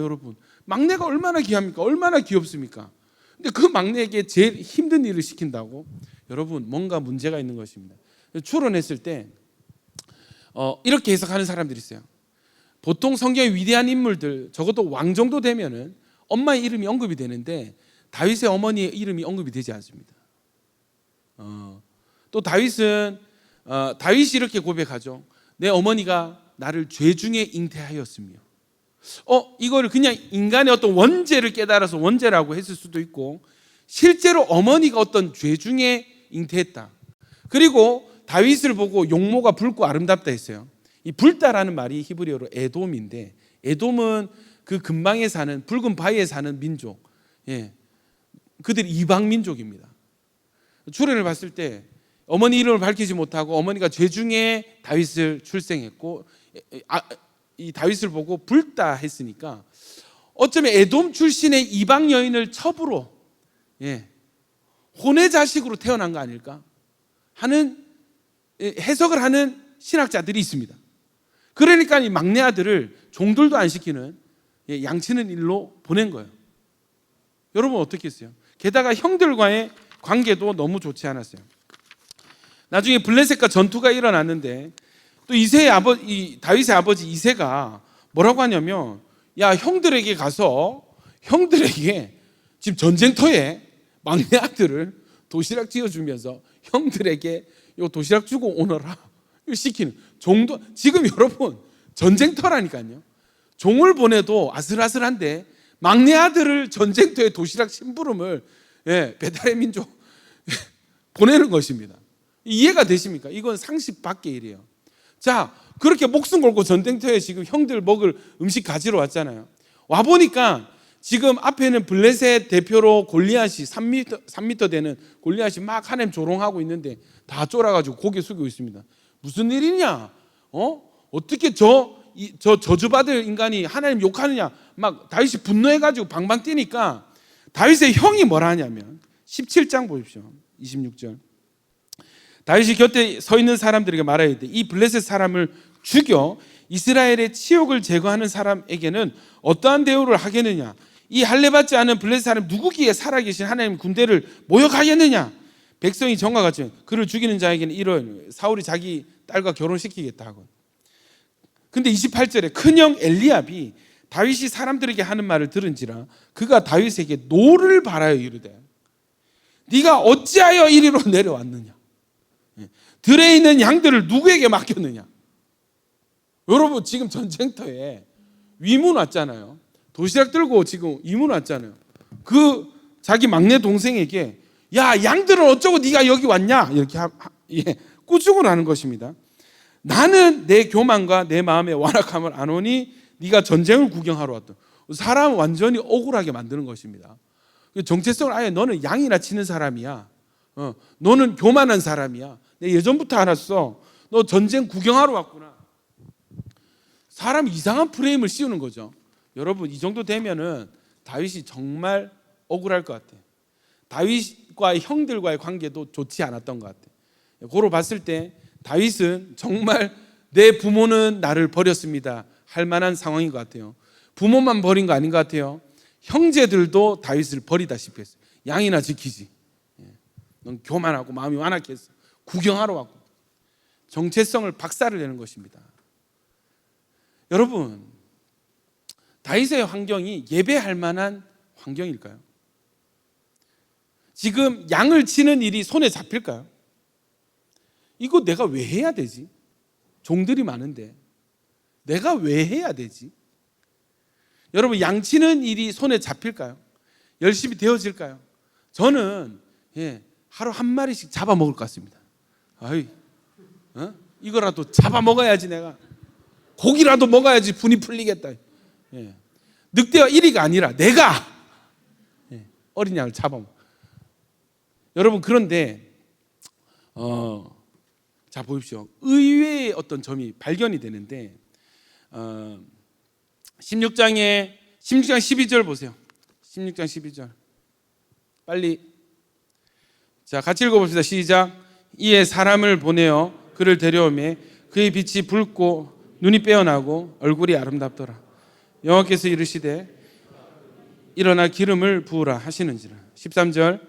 여러분. 막내가 얼마나 귀합니까? 얼마나 귀엽습니까? 근데 그 막내에게 제일 힘든 일을 시킨다고? 여러분 뭔가 문제가 있는 것입니다. 추론했을 때 이렇게 해석하는 사람들이 있어요. 보통 성경의 위대한 인물들 적어도 왕 정도 되면은 엄마의 이름이 언급이 되는데 다윗의 어머니의 이름이 언급이 되지 않습니다. 또 다윗이 이렇게 고백하죠. 내 어머니가 나를 죄 중에 잉태하였으며 이거를 그냥 인간의 어떤 원죄를 깨달아서 원죄라고 했을 수도 있고 실제로 어머니가 어떤 죄 중에 잉태했다. 그리고 다윗을 보고 용모가 붉고 아름답다 했어요. 이 붉다라는 말이 히브리어로 에돔인데 에돔은 그 근방에 사는 붉은 바위에 사는 민족, 그들이 이방 민족입니다. 출애를 봤을 때 어머니 이름을 밝히지 못하고 어머니가 죄 중에 다윗을 출생했고 이 다윗을 보고 붉다 했으니까 어쩌면 에돔 출신의 이방 여인을 첩으로 혼의 자식으로 태어난 거 아닐까 하는 해석을 하는 신학자들이 있습니다. 그러니까 이 막내 아들을 종들도 안 시키는 양치는 일로 보낸 거예요. 여러분 어떻게 했어요? 게다가 형들과의 관계도 너무 좋지 않았어요. 나중에 블레셋과 전투가 일어났는데 또 다윗의 아버지 이새가 뭐라고 하냐면 야 형들에게 가서 형들에게 지금 전쟁터에 막내 아들을 도시락 지어주면서 형들에게 요 도시락 주고 오너라 이거 시키는 종도. 지금 여러분 전쟁터라니까요. 종을 보내도 아슬아슬한데 막내 아들을 전쟁터에 도시락 심부름을 배달의 민족 보내는 것입니다. 이해가 되십니까? 이건 상식 밖의 일이에요. 자, 그렇게 목숨 걸고 전쟁터에 지금 형들 먹을 음식 가지러 왔잖아요. 와보니까 지금 앞에는 블레셋 대표로 골리앗이 3m 되는 골리앗이 막 하나님 조롱하고 있는데 다 쫄아가지고 고개 숙이고 있습니다. 무슨 일이냐? 어떻게 저 저주받을 인간이 하나님 욕하느냐? 막 다윗이 분노해가지고 방방 뛰니까 다윗의 형이 뭐라 하냐면 17장 보십시오. 26절. 다윗이 곁에 서 있는 사람들에게 말하여 돼. 이 블레셋 사람을 죽여 이스라엘의 치욕을 제거하는 사람에게는 어떠한 대우를 하겠느냐? 이 할례받지 않은 블레셋 사람 누구기에 살아계신 하나님 군대를 모욕하겠느냐? 백성이 정과 같으면 그를 죽이는 자에게는 이런 사울이 자기 딸과 결혼시키겠다 하고. 근데 28절에 큰형 엘리압이 다윗이 사람들에게 하는 말을 들은지라 그가 다윗에게 노를 바라여 이르되 네가 어찌하여 이리로 내려왔느냐? 들에 있는 양들을 누구에게 맡겼느냐? 여러분 지금 전쟁터에 위문 왔잖아요. 도시락 들고 지금 위문 왔잖아요. 그 자기 막내 동생에게 야 양들은 어쩌고 네가 여기 왔냐? 이렇게 꾸중을 하는 것입니다. 나는 내 교만과 내 마음의 완악함을 안 오니 네가 전쟁을 구경하러 왔다. 사람 완전히 억울하게 만드는 것입니다. 정체성을 아예 너는 양이나 치는 사람이야. 너는 교만한 사람이야. 내가 예전부터 알았어. 너 전쟁 구경하러 왔구나. 사람 이상한 프레임을 씌우는 거죠. 여러분 이 정도 되면은 다윗이 정말 억울할 것 같아요. 다윗과 형들과의 관계도 좋지 않았던 것 같아요. 그로 봤을 때 다윗은 정말 내 부모는 나를 버렸습니다 할 만한 상황인 것 같아요. 부모만 버린 거 아닌 것 같아요. 형제들도 다윗을 버리다시피 했어요. 양이나 지키지. 넌 교만하고 마음이 완악했어. 구경하러 왔고. 정체성을 박살을 내는 것입니다. 여러분 다윗의 환경이 예배할 만한 환경일까요? 지금 양을 치는 일이 손에 잡힐까요? 이거 내가 왜 해야 되지? 종들이 많은데 내가 왜 해야 되지? 여러분 양 치는 일이 손에 잡힐까요? 열심히 되어질까요? 저는 하루 한 마리씩 잡아먹을 것 같습니다. 이거라도 잡아먹어야지 내가. 고기라도 먹어야지 분이 풀리겠다. 늑대와 1위가 아니라 내가 어린 양을 잡아먹어. 여러분 그런데 자 보십시오. 의외의 어떤 점이 발견이 되는데 16장 12절 보세요. 16장 12절 빨리 자 같이 읽어봅시다. 시작. 이에 사람을 보내어 그를 데려오매 그의 빛이 붉고 눈이 빼어나고 얼굴이 아름답더라. 여호와께서 이르시되 일어나 기름을 부으라 하시는지라. 13절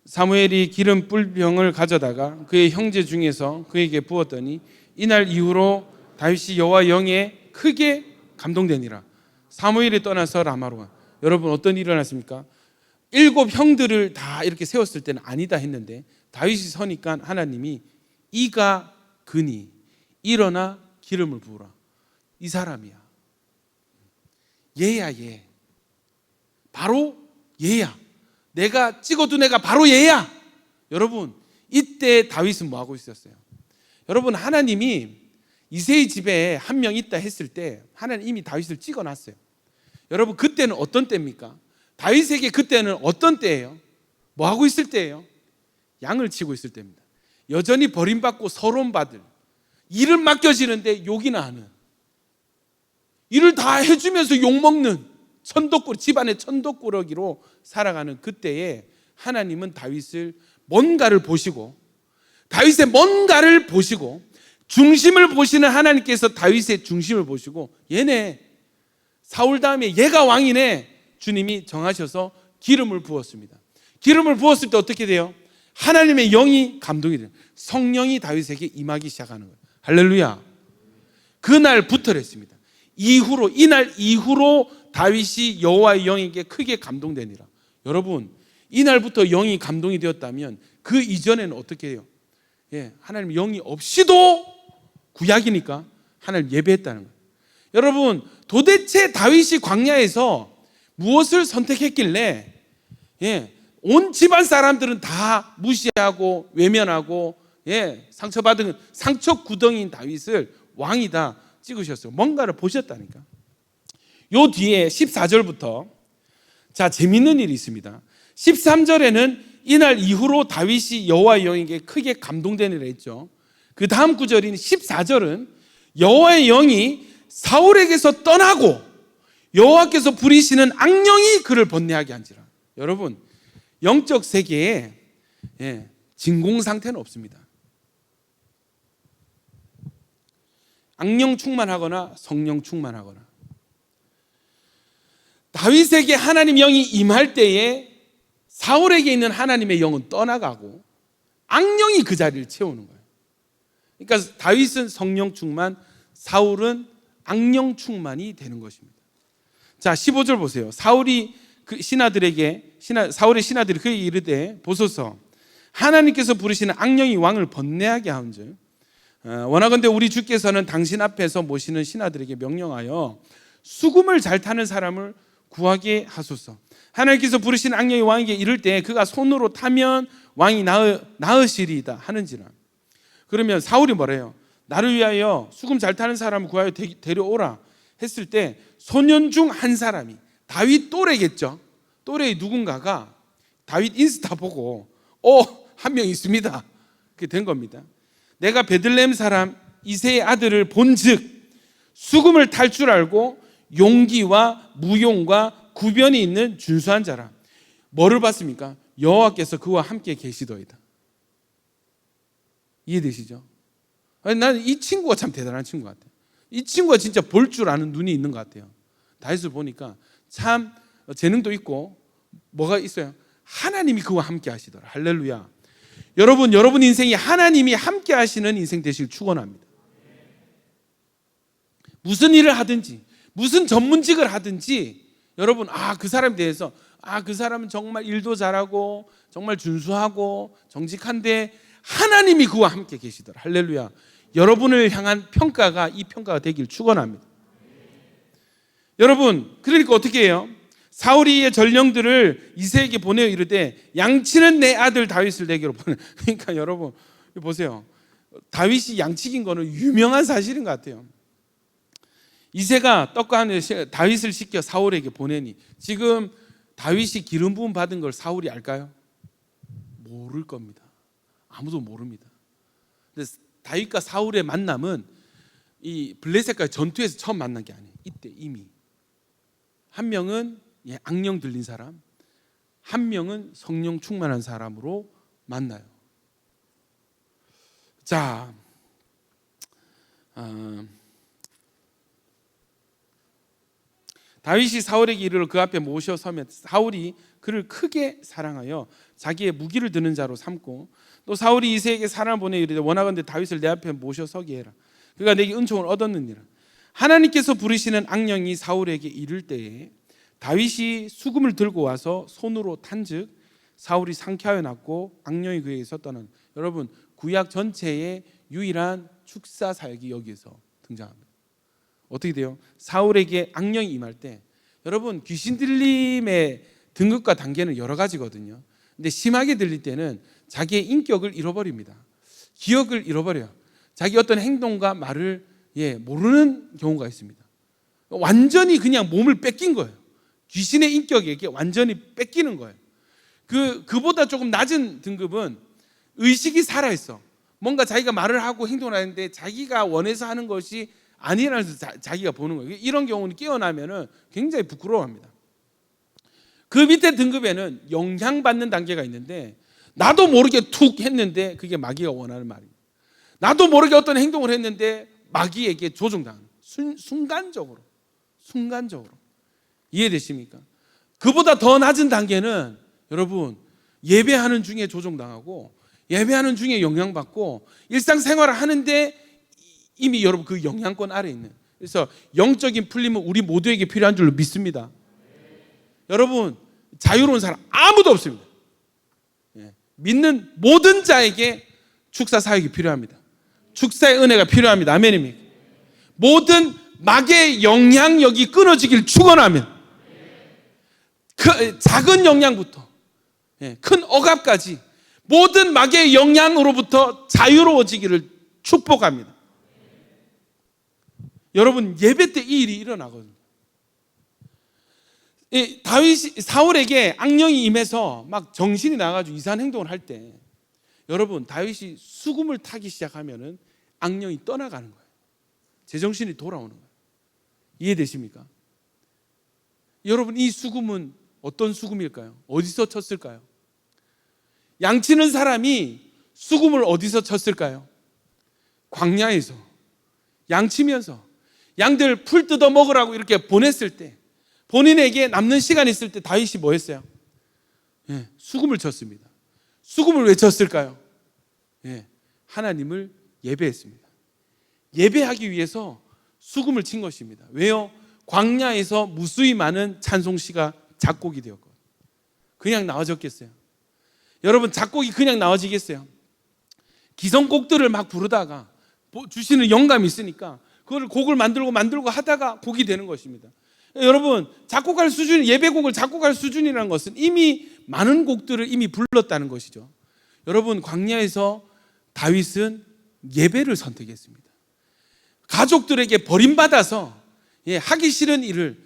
사무엘이 기름 뿔병을 가져다가 그의 형제 중에서 그에게 부었더니 이날 이후로 다윗이 여호와 영에 크게 감동되니라. 사무엘이 떠나서 라마로 가. 여러분 어떤 일이 일어났습니까? 7 형들을 다 이렇게 세웠을 때는 아니다 했는데 다윗이 서니까 하나님이 이가 그니 일어나 기름을 부으라. 이 사람이야. 얘야 얘. 바로 얘야. 내가 찍어둔 애가 바로 얘야. 여러분 이때 다윗은 뭐 하고 있었어요? 여러분 하나님이 이새의 집에 한 명 있다 했을 때 하나님 이미 다윗을 찍어놨어요. 여러분 그때는 어떤 때입니까? 다윗에게 그때는 어떤 때예요? 뭐 하고 있을 때예요? 양을 치고 있을 때입니다. 여전히 버림받고 서론받을 일을 맡겨지는데 욕이나 하는 일을 다 해주면서 욕먹는 천덕꾸러기, 집안의 천덕꾸러기로 살아가는 그때에 하나님은 다윗을 뭔가를 보시고 다윗의 뭔가를 보시고 중심을 보시는 하나님께서 다윗의 중심을 보시고 얘네 사울 다음에 얘가 왕이네 주님이 정하셔서 기름을 부었습니다. 기름을 부었을 때 어떻게 돼요? 하나님의 영이 감동이 돼요. 성령이 다윗에게 임하기 시작하는 거예요. 할렐루야. 그날부터랬습니다. 이날 이후로 다윗이 여호와의 영에게 크게 감동되니라. 여러분 이날부터 영이 감동이 되었다면 그 이전에는 어떻게 해요? 하나님 영이 없이도 구약이니까 하나님 예배했다는 거예요. 여러분, 도대체 다윗이 광야에서 무엇을 선택했길래 온 집안 사람들은 다 무시하고 외면하고 상처받은 상처구덩이인 다윗을 왕이다 찍으셨어요. 뭔가를 보셨다니까. 요 뒤에 14절부터 자, 재밌는 일이 있습니다. 13절에는 이날 이후로 다윗이 여호와의 영에게 크게 감동되니라 했죠. 그 다음 구절인 14절은 여호와의 영이 사울에게서 떠나고 여호와께서 부리시는 악령이 그를 번뇌하게 한지라. 여러분, 영적 세계에 진공 상태는 없습니다. 악령 충만하거나 성령 충만하거나. 다윗에게 하나님 영이 임할 때에 사울에게 있는 하나님의 영은 떠나가고 악령이 그 자리를 채우는 거예요. 그러니까 다윗은 성령 충만, 사울은 악령 충만이 되는 것입니다. 자, 15절 보세요. 사울의 신하들이 그에게 이르되 보소서, 하나님께서 부르시는 악령이 왕을 번뇌하게 하온즉 원하건대 우리 주께서는 당신 앞에서 모시는 신하들에게 명령하여 수금을 잘 타는 사람을 구하게 하소서. 하나님께서 부르시는 악령이 왕에게 이를 때 그가 손으로 타면 왕이 나으시리이다 하는지라. 그러면 사울이 뭐래요? 나를 위하여 수금 잘 타는 사람을 구하여 데려오라 했을 때 소년 중 한 사람이, 다윗 또래겠죠. 또래의 누군가가 다윗 인스타 보고 한 명 있습니다. 그게 된 겁니다. 내가 베들레헴 사람 이새의 아들을 본즉 수금을 탈 줄 알고 용기와 무용과 구변이 있는 준수한 자라. 뭐를 봤습니까? 여호와께서 그와 함께 계시더이다. 이해되시죠? 나는 이 친구가 참 대단한 친구 같아요. 이 친구가 진짜 볼 줄 아는 눈이 있는 것 같아요. 다윗을 보니까 참 재능도 있고 뭐가 있어요? 하나님이 그와 함께 하시더라. 할렐루야. 여러분 인생이 하나님이 함께 하시는 인생 되시길 축원합니다. 무슨 일을 하든지 무슨 전문직을 하든지 여러분, 그 사람에 대해서 그 사람은 정말 일도 잘하고 정말 준수하고 정직한데 하나님이 그와 함께 계시더라. 할렐루야. 여러분을 향한 평가가 이 평가가 되길 축원합니다. 여러분, 그러니까 어떻게 해요? 사울이 이의 전령들을 이새에게 보내어 이르되 양치는 내 아들 다윗을 내게로 보내. 그러니까 여러분 보세요. 다윗이 양치긴 거는 유명한 사실인 것 같아요. 이새가 떡과 하늘 다윗을 시켜 사울에게 보내니 지금 다윗이 기름 부음 받은 걸 사울이 알까요? 모를 겁니다. 아무도 모릅니다. 근데 다윗과 사울의 만남은 이 블레셋과 전투에서 처음 만난 게 아니에요. 이때 이미 한 명은 악령 들린 사람, 한 명은 성령 충만한 사람으로 만나요. 자, 다윗이 사울에게 이르러 그 앞에 모셔 서면 사울이 그를 크게 사랑하여 자기의 무기를 드는 자로 삼고 또 사울이 이새에게 사람을 보내 이르되 원하건대 다윗을 내 앞에 모셔 서게 해라. 그가 내게 은총을 얻었느니라. 하나님께서 부르시는 악령이 사울에게 이를 때에 다윗이 수금을 들고 와서 손으로 탄즉 사울이 상쾌하여 낫고 악령이 그에게서 떠나는. 여러분, 구약 전체의 유일한 축사 사역이 여기에서 등장합니다. 어떻게 돼요? 사울에게 악령이 임할 때 여러분, 귀신 들림의 등급과 단계는 여러 가지거든요. 근데 심하게 들릴 때는 자기의 인격을 잃어버립니다. 기억을 잃어버려요. 자기 어떤 행동과 말을 모르는 경우가 있습니다. 완전히 그냥 몸을 뺏긴 거예요. 귀신의 인격에게 완전히 뺏기는 거예요. 그보다 조금 낮은 등급은 의식이 살아있어. 뭔가 자기가 말을 하고 행동을 하는데 자기가 원해서 하는 것이 아니라는 자기가 보는 거예요. 이런 경우는 깨어나면 굉장히 부끄러워합니다. 그 밑에 등급에는 영향받는 단계가 있는데 나도 모르게 툭 했는데 그게 마귀가 원하는 말입니다. 나도 모르게 어떤 행동을 했는데 마귀에게 조종당하는, 순간적으로 이해되십니까? 그보다 더 낮은 단계는 여러분 예배하는 중에 조종당하고 예배하는 중에 영향받고 일상생활을 하는데 이미 여러분 그 영향권 아래에 있는, 그래서 영적인 풀림은 우리 모두에게 필요한 줄로 믿습니다. 여러분, 자유로운 사람 아무도 없습니다. 믿는 모든 자에게 축사 사역이 필요합니다. 축사의 은혜가 필요합니다. 아멘입니까? 모든 마귀의 영향력이 끊어지길 축원하면, 그 작은 영향부터 큰 억압까지 모든 마귀의 영향으로부터 자유로워지기를 축복합니다. 여러분, 예배 때 이 일이 일어나거든요. 다윗이 사울에게 악령이 임해서 막 정신이 나가지고 이상한 행동을 할 때, 여러분, 다윗이 수금을 타기 시작하면은 악령이 떠나가는 거예요. 제정신이 돌아오는 거예요. 이해되십니까? 여러분, 이 수금은 어떤 수금일까요? 어디서 쳤을까요? 양치는 사람이 수금을 어디서 쳤을까요? 광야에서 양치면서 양들 풀 뜯어 먹으라고 이렇게 보냈을 때, 본인에게 남는 시간이 있을 때 다윗이 뭐 했어요? 수금을 쳤습니다. 수금을 왜 쳤을까요? 하나님을 예배했습니다. 예배하기 위해서 수금을 친 것입니다. 왜요? 광야에서 무수히 많은 찬송시가 작곡이 되었거든요. 그냥 나와졌겠어요? 여러분, 작곡이 그냥 나와지겠어요? 기성곡들을 막 부르다가 주시는 영감이 있으니까 그걸 곡을 만들고 하다가 곡이 되는 것입니다. 여러분, 작곡할 수준, 예배곡을 작곡할 수준이라는 것은 이미 많은 곡들을 이미 불렀다는 것이죠. 여러분, 광야에서 다윗은 예배를 선택했습니다. 가족들에게 버림받아서 하기 싫은 일을,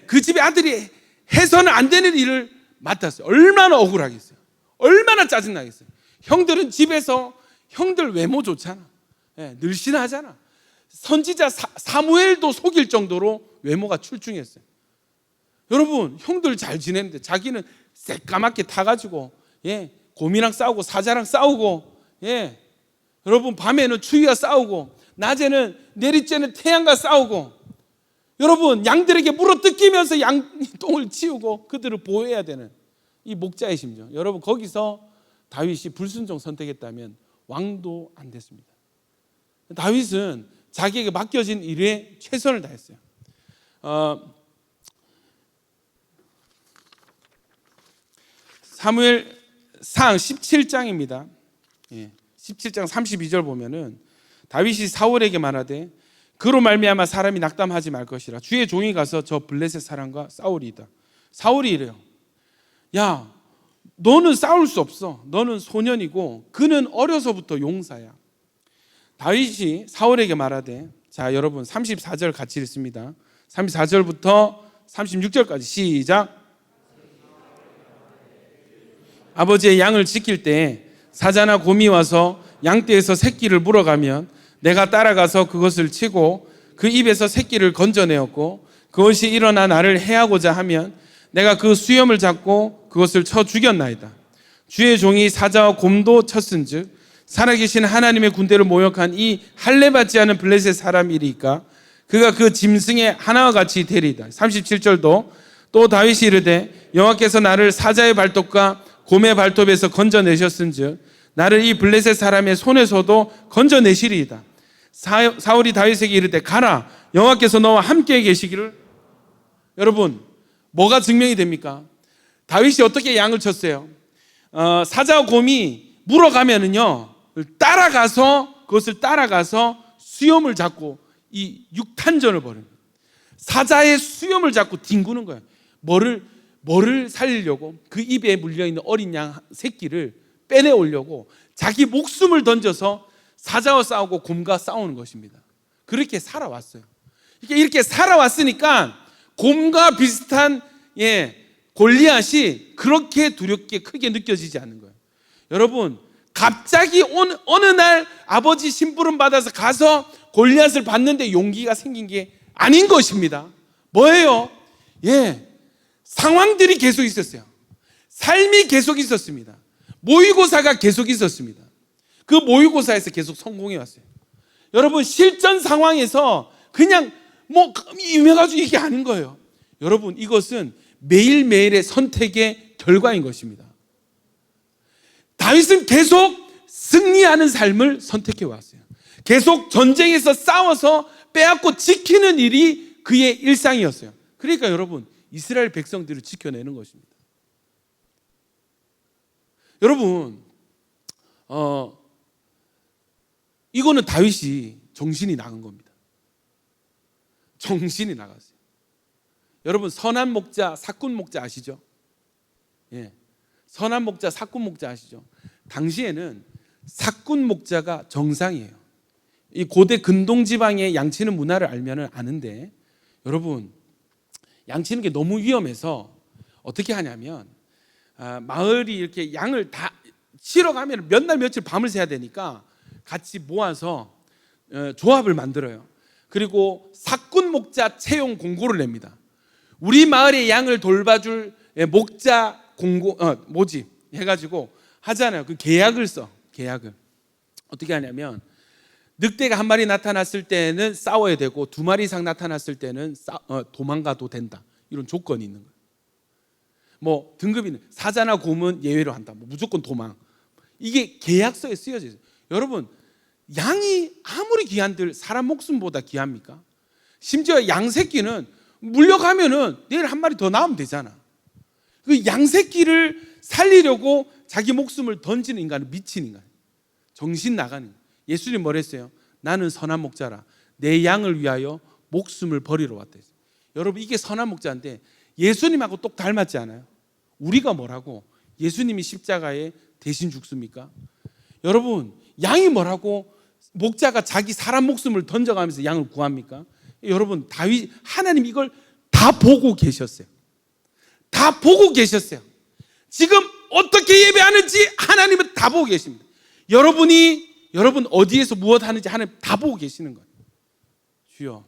그 집의 아들이 해서는 안 되는 일을 맡았어요. 얼마나 억울하겠어요. 얼마나 짜증나겠어요. 형들은 집에서 형들 외모 좋잖아. 늘씬하잖아. 선지자 사무엘도 속일 정도로 외모가 출중했어요. 여러분, 형들 잘 지내는데 자기는 새까맣게 타가지고 곰이랑 싸우고 사자랑 싸우고, 여러분, 밤에는 추위와 싸우고 낮에는 내리쬐는 태양과 싸우고, 여러분, 양들에게 물어뜯기면서 양 똥을 치우고 그들을 보호해야 되는 이 목자의 심정. 여러분, 거기서 다윗이 불순종 선택했다면 왕도 안 됐습니다. 다윗은 자기에게 맡겨진 일에 최선을 다했어요. 사무엘상 17장입니다. 17장 32절 보면은 다윗이 사울에게 말하되 그로 말미암아 사람이 낙담하지 말 것이라. 주의 종이 가서 저 블레셋 사람과 싸우리이다. 사울이 이래요. 야, 너는 싸울 수 없어. 너는 소년이고 그는 어려서부터 용사야. 다윗이 사울에게 말하되, 자, 여러분 34절 같이 읽습니다. 34절부터 36절까지 시작. 아버지의 양을 지킬 때 사자나 곰이 와서 양떼에서 새끼를 물어가면 내가 따라가서 그것을 치고 그 입에서 새끼를 건져내었고, 그것이 일어나 나를 해하고자 하면 내가 그 수염을 잡고 그것을 쳐 죽였나이다. 주의 종이 사자와 곰도 쳤은즉 살아계신 하나님의 군대를 모욕한 이 할례받지 않은 블레셋 사람이리까 그가 그 짐승의 하나와 같이 되리이다. 37절도 또 다윗이 이르되 여호와께서 나를 사자의 발톱과 곰의 발톱에서 건져내셨은즉 나를 이 블레셋 사람의 손에서도 건져내시리이다. 사울이 다윗에게 이르되 가라, 여호와께서 너와 함께 계시기를. 여러분, 뭐가 증명이 됩니까? 다윗이 어떻게 양을 쳤어요? 사자와 곰이 물어가면은요, 그것을 따라가서 수염을 잡고 이 육탄전을 벌입니다. 사자의 수염을 잡고 뒹구는 거예요. 뭐를 살리려고? 그 입에 물려있는 어린 양 새끼를 빼내오려고 자기 목숨을 던져서 사자와 싸우고 곰과 싸우는 것입니다. 그렇게 살아왔어요. 이렇게 살아왔으니까 곰과 비슷한 골리앗이 그렇게 두렵게 크게 느껴지지 않는 거예요. 여러분, 갑자기 어느 날 아버지 심부름 받아서 가서 골리앗을 봤는데 용기가 생긴 게 아닌 것입니다. 뭐예요? 상황들이 계속 있었어요. 삶이 계속 있었습니다. 모의고사가 계속 있었습니다. 그 모의고사에서 계속 성공해 왔어요. 여러분, 실전 상황에서 그냥 임해가지고 이게 아닌 거예요. 여러분, 이것은 매일매일의 선택의 결과인 것입니다. 다윗은 계속 승리하는 삶을 선택해 왔어요. 계속 전쟁에서 싸워서 빼앗고 지키는 일이 그의 일상이었어요. 그러니까 여러분, 이스라엘 백성들을 지켜내는 것입니다. 여러분, 이거는 다윗이 정신이 나간 겁니다. 정신이 나갔어요. 여러분, 선한 목자, 사꾼 목자 아시죠? 예, 선한 목자, 사꾼 목자 아시죠? 당시에는 사꾼 목자가 정상이에요. 이 고대 근동 지방의 양치는 문화를 알면 아는데, 여러분, 양치는 게 너무 위험해서 어떻게 하냐면, 마을이 이렇게 양을 다 치러 가면 몇 날 며칠 밤을 새야 되니까 같이 모아서 조합을 만들어요. 그리고 사꾼 목자 채용 공고를 냅니다. 우리 마을의 양을 돌봐줄 목자 공고 모집 해가지고 하잖아요. 그 계약을 써. 계약을 어떻게 하냐면, 늑대가 한 마리 나타났을 때는 싸워야 되고 2마리 이상 나타났을 때는 도망가도 된다. 이런 조건이 있는 거예요. 뭐 등급이는 사자나 곰은 예외로 한다. 뭐 무조건 도망. 이게 계약서에 쓰여져 있어요. 여러분, 양이 아무리 귀한들 사람 목숨보다 귀합니까? 심지어 양 새끼는 물려가면은 내일 한 마리 더 낳으면 되잖아. 그 양 새끼를 살리려고 자기 목숨을 던지는 인간은 미친 인간, 정신 나가는 인간. 예수님 뭐랬어요? 나는 선한 목자라 내 양을 위하여 목숨을 버리러 왔다 했어요. 여러분, 이게 선한 목자인데 예수님하고 똑 닮았지 않아요? 우리가 뭐라고 예수님이 십자가에 대신 죽습니까? 여러분, 양이 뭐라고 목자가 자기 사람 목숨을 던져가면서 양을 구합니까? 여러분, 다윗, 하나님 이걸 다 보고 계셨어요. 다 보고 계셨어요. 지금 어떻게 예배하는지 하나님은 다 보고 계십니다. 여러분 어디에서 무엇 하는지 하나님 다 보고 계시는 거예요. 주여,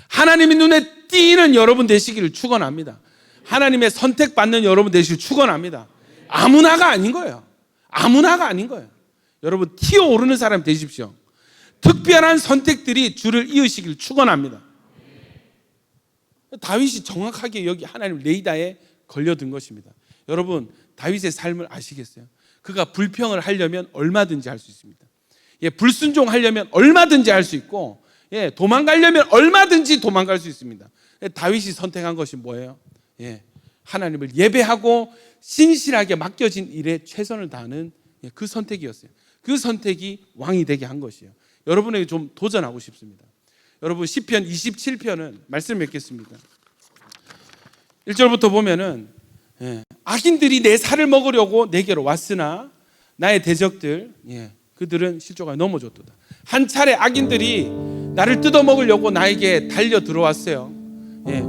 하나님의 눈에 띄는 여러분 되시기를 축원합니다. 하나님의 선택받는 여러분 되시기를 축원합니다. 아무나가 아닌 거예요. 아무나가 아닌 거예요. 여러분, 튀어오르는 사람 되십시오. 특별한 선택들이 주를 이으시기를 축원합니다. 다윗이 정확하게 여기 하나님 레이더에 걸려든 것입니다. 여러분, 다윗의 삶을 아시겠어요? 그가 불평을 하려면 얼마든지 할 수 있습니다. 불순종하려면 얼마든지 할 수 있고, 도망가려면 얼마든지 도망갈 수 있습니다. 다윗이 선택한 것이 뭐예요? 하나님을 예배하고 신실하게 맡겨진 일에 최선을 다하는 그 선택이었어요. 그 선택이 왕이 되게 한 것이에요. 여러분에게 좀 도전하고 싶습니다. 여러분, 시편 27편은 말씀 맺겠습니다. 1절부터 보면은, 악인들이 내 살을 먹으려고 내게로 왔으나 나의 대적들, 그들은 실족하여 넘어졌도다. 한 차례 악인들이 나를 뜯어먹으려고 나에게 달려 들어왔어요.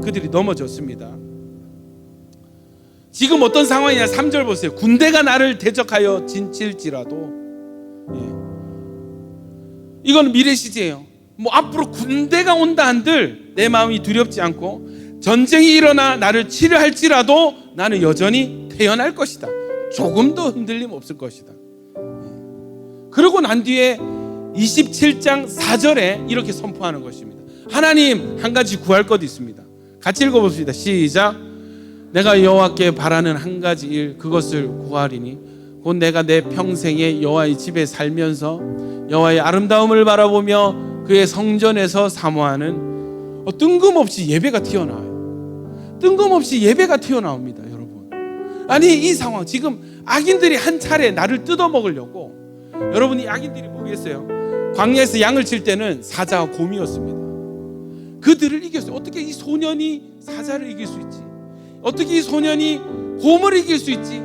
그들이 넘어졌습니다. 지금 어떤 상황이냐? 3절 보세요. 군대가 나를 대적하여 진칠지라도, 이건 미래 시제예요. 뭐 앞으로 군대가 온다 한들 내 마음이 두렵지 않고, 전쟁이 일어나 나를 치려 할지라도 나는 여전히 태어날 것이다. 조금도 흔들림 없을 것이다. 그러고 난 뒤에 27장 4절에 이렇게 선포하는 것입니다. 하나님, 한 가지 구할 것 있습니다. 같이 읽어봅시다. 시작. 내가 여호와께 바라는 한 가지 일, 그것을 구하리니 곧 내가 내 평생에 여호와의 집에 살면서 여호와의 아름다움을 바라보며 그의 성전에서 사모하는, 뜬금없이 예배가 튀어나와요. 뜬금없이 예배가 튀어나옵니다. 여러분, 아니 이 상황, 지금 악인들이 한 차례 나를 뜯어먹으려고, 여러분 이 악인들이 뭐겠어요? 광야에서 양을 칠 때는 사자와 곰이었습니다. 그들을 이겼어요. 어떻게 이 소년이 사자를 이길 수 있지? 어떻게 이 소년이 곰을 이길 수 있지?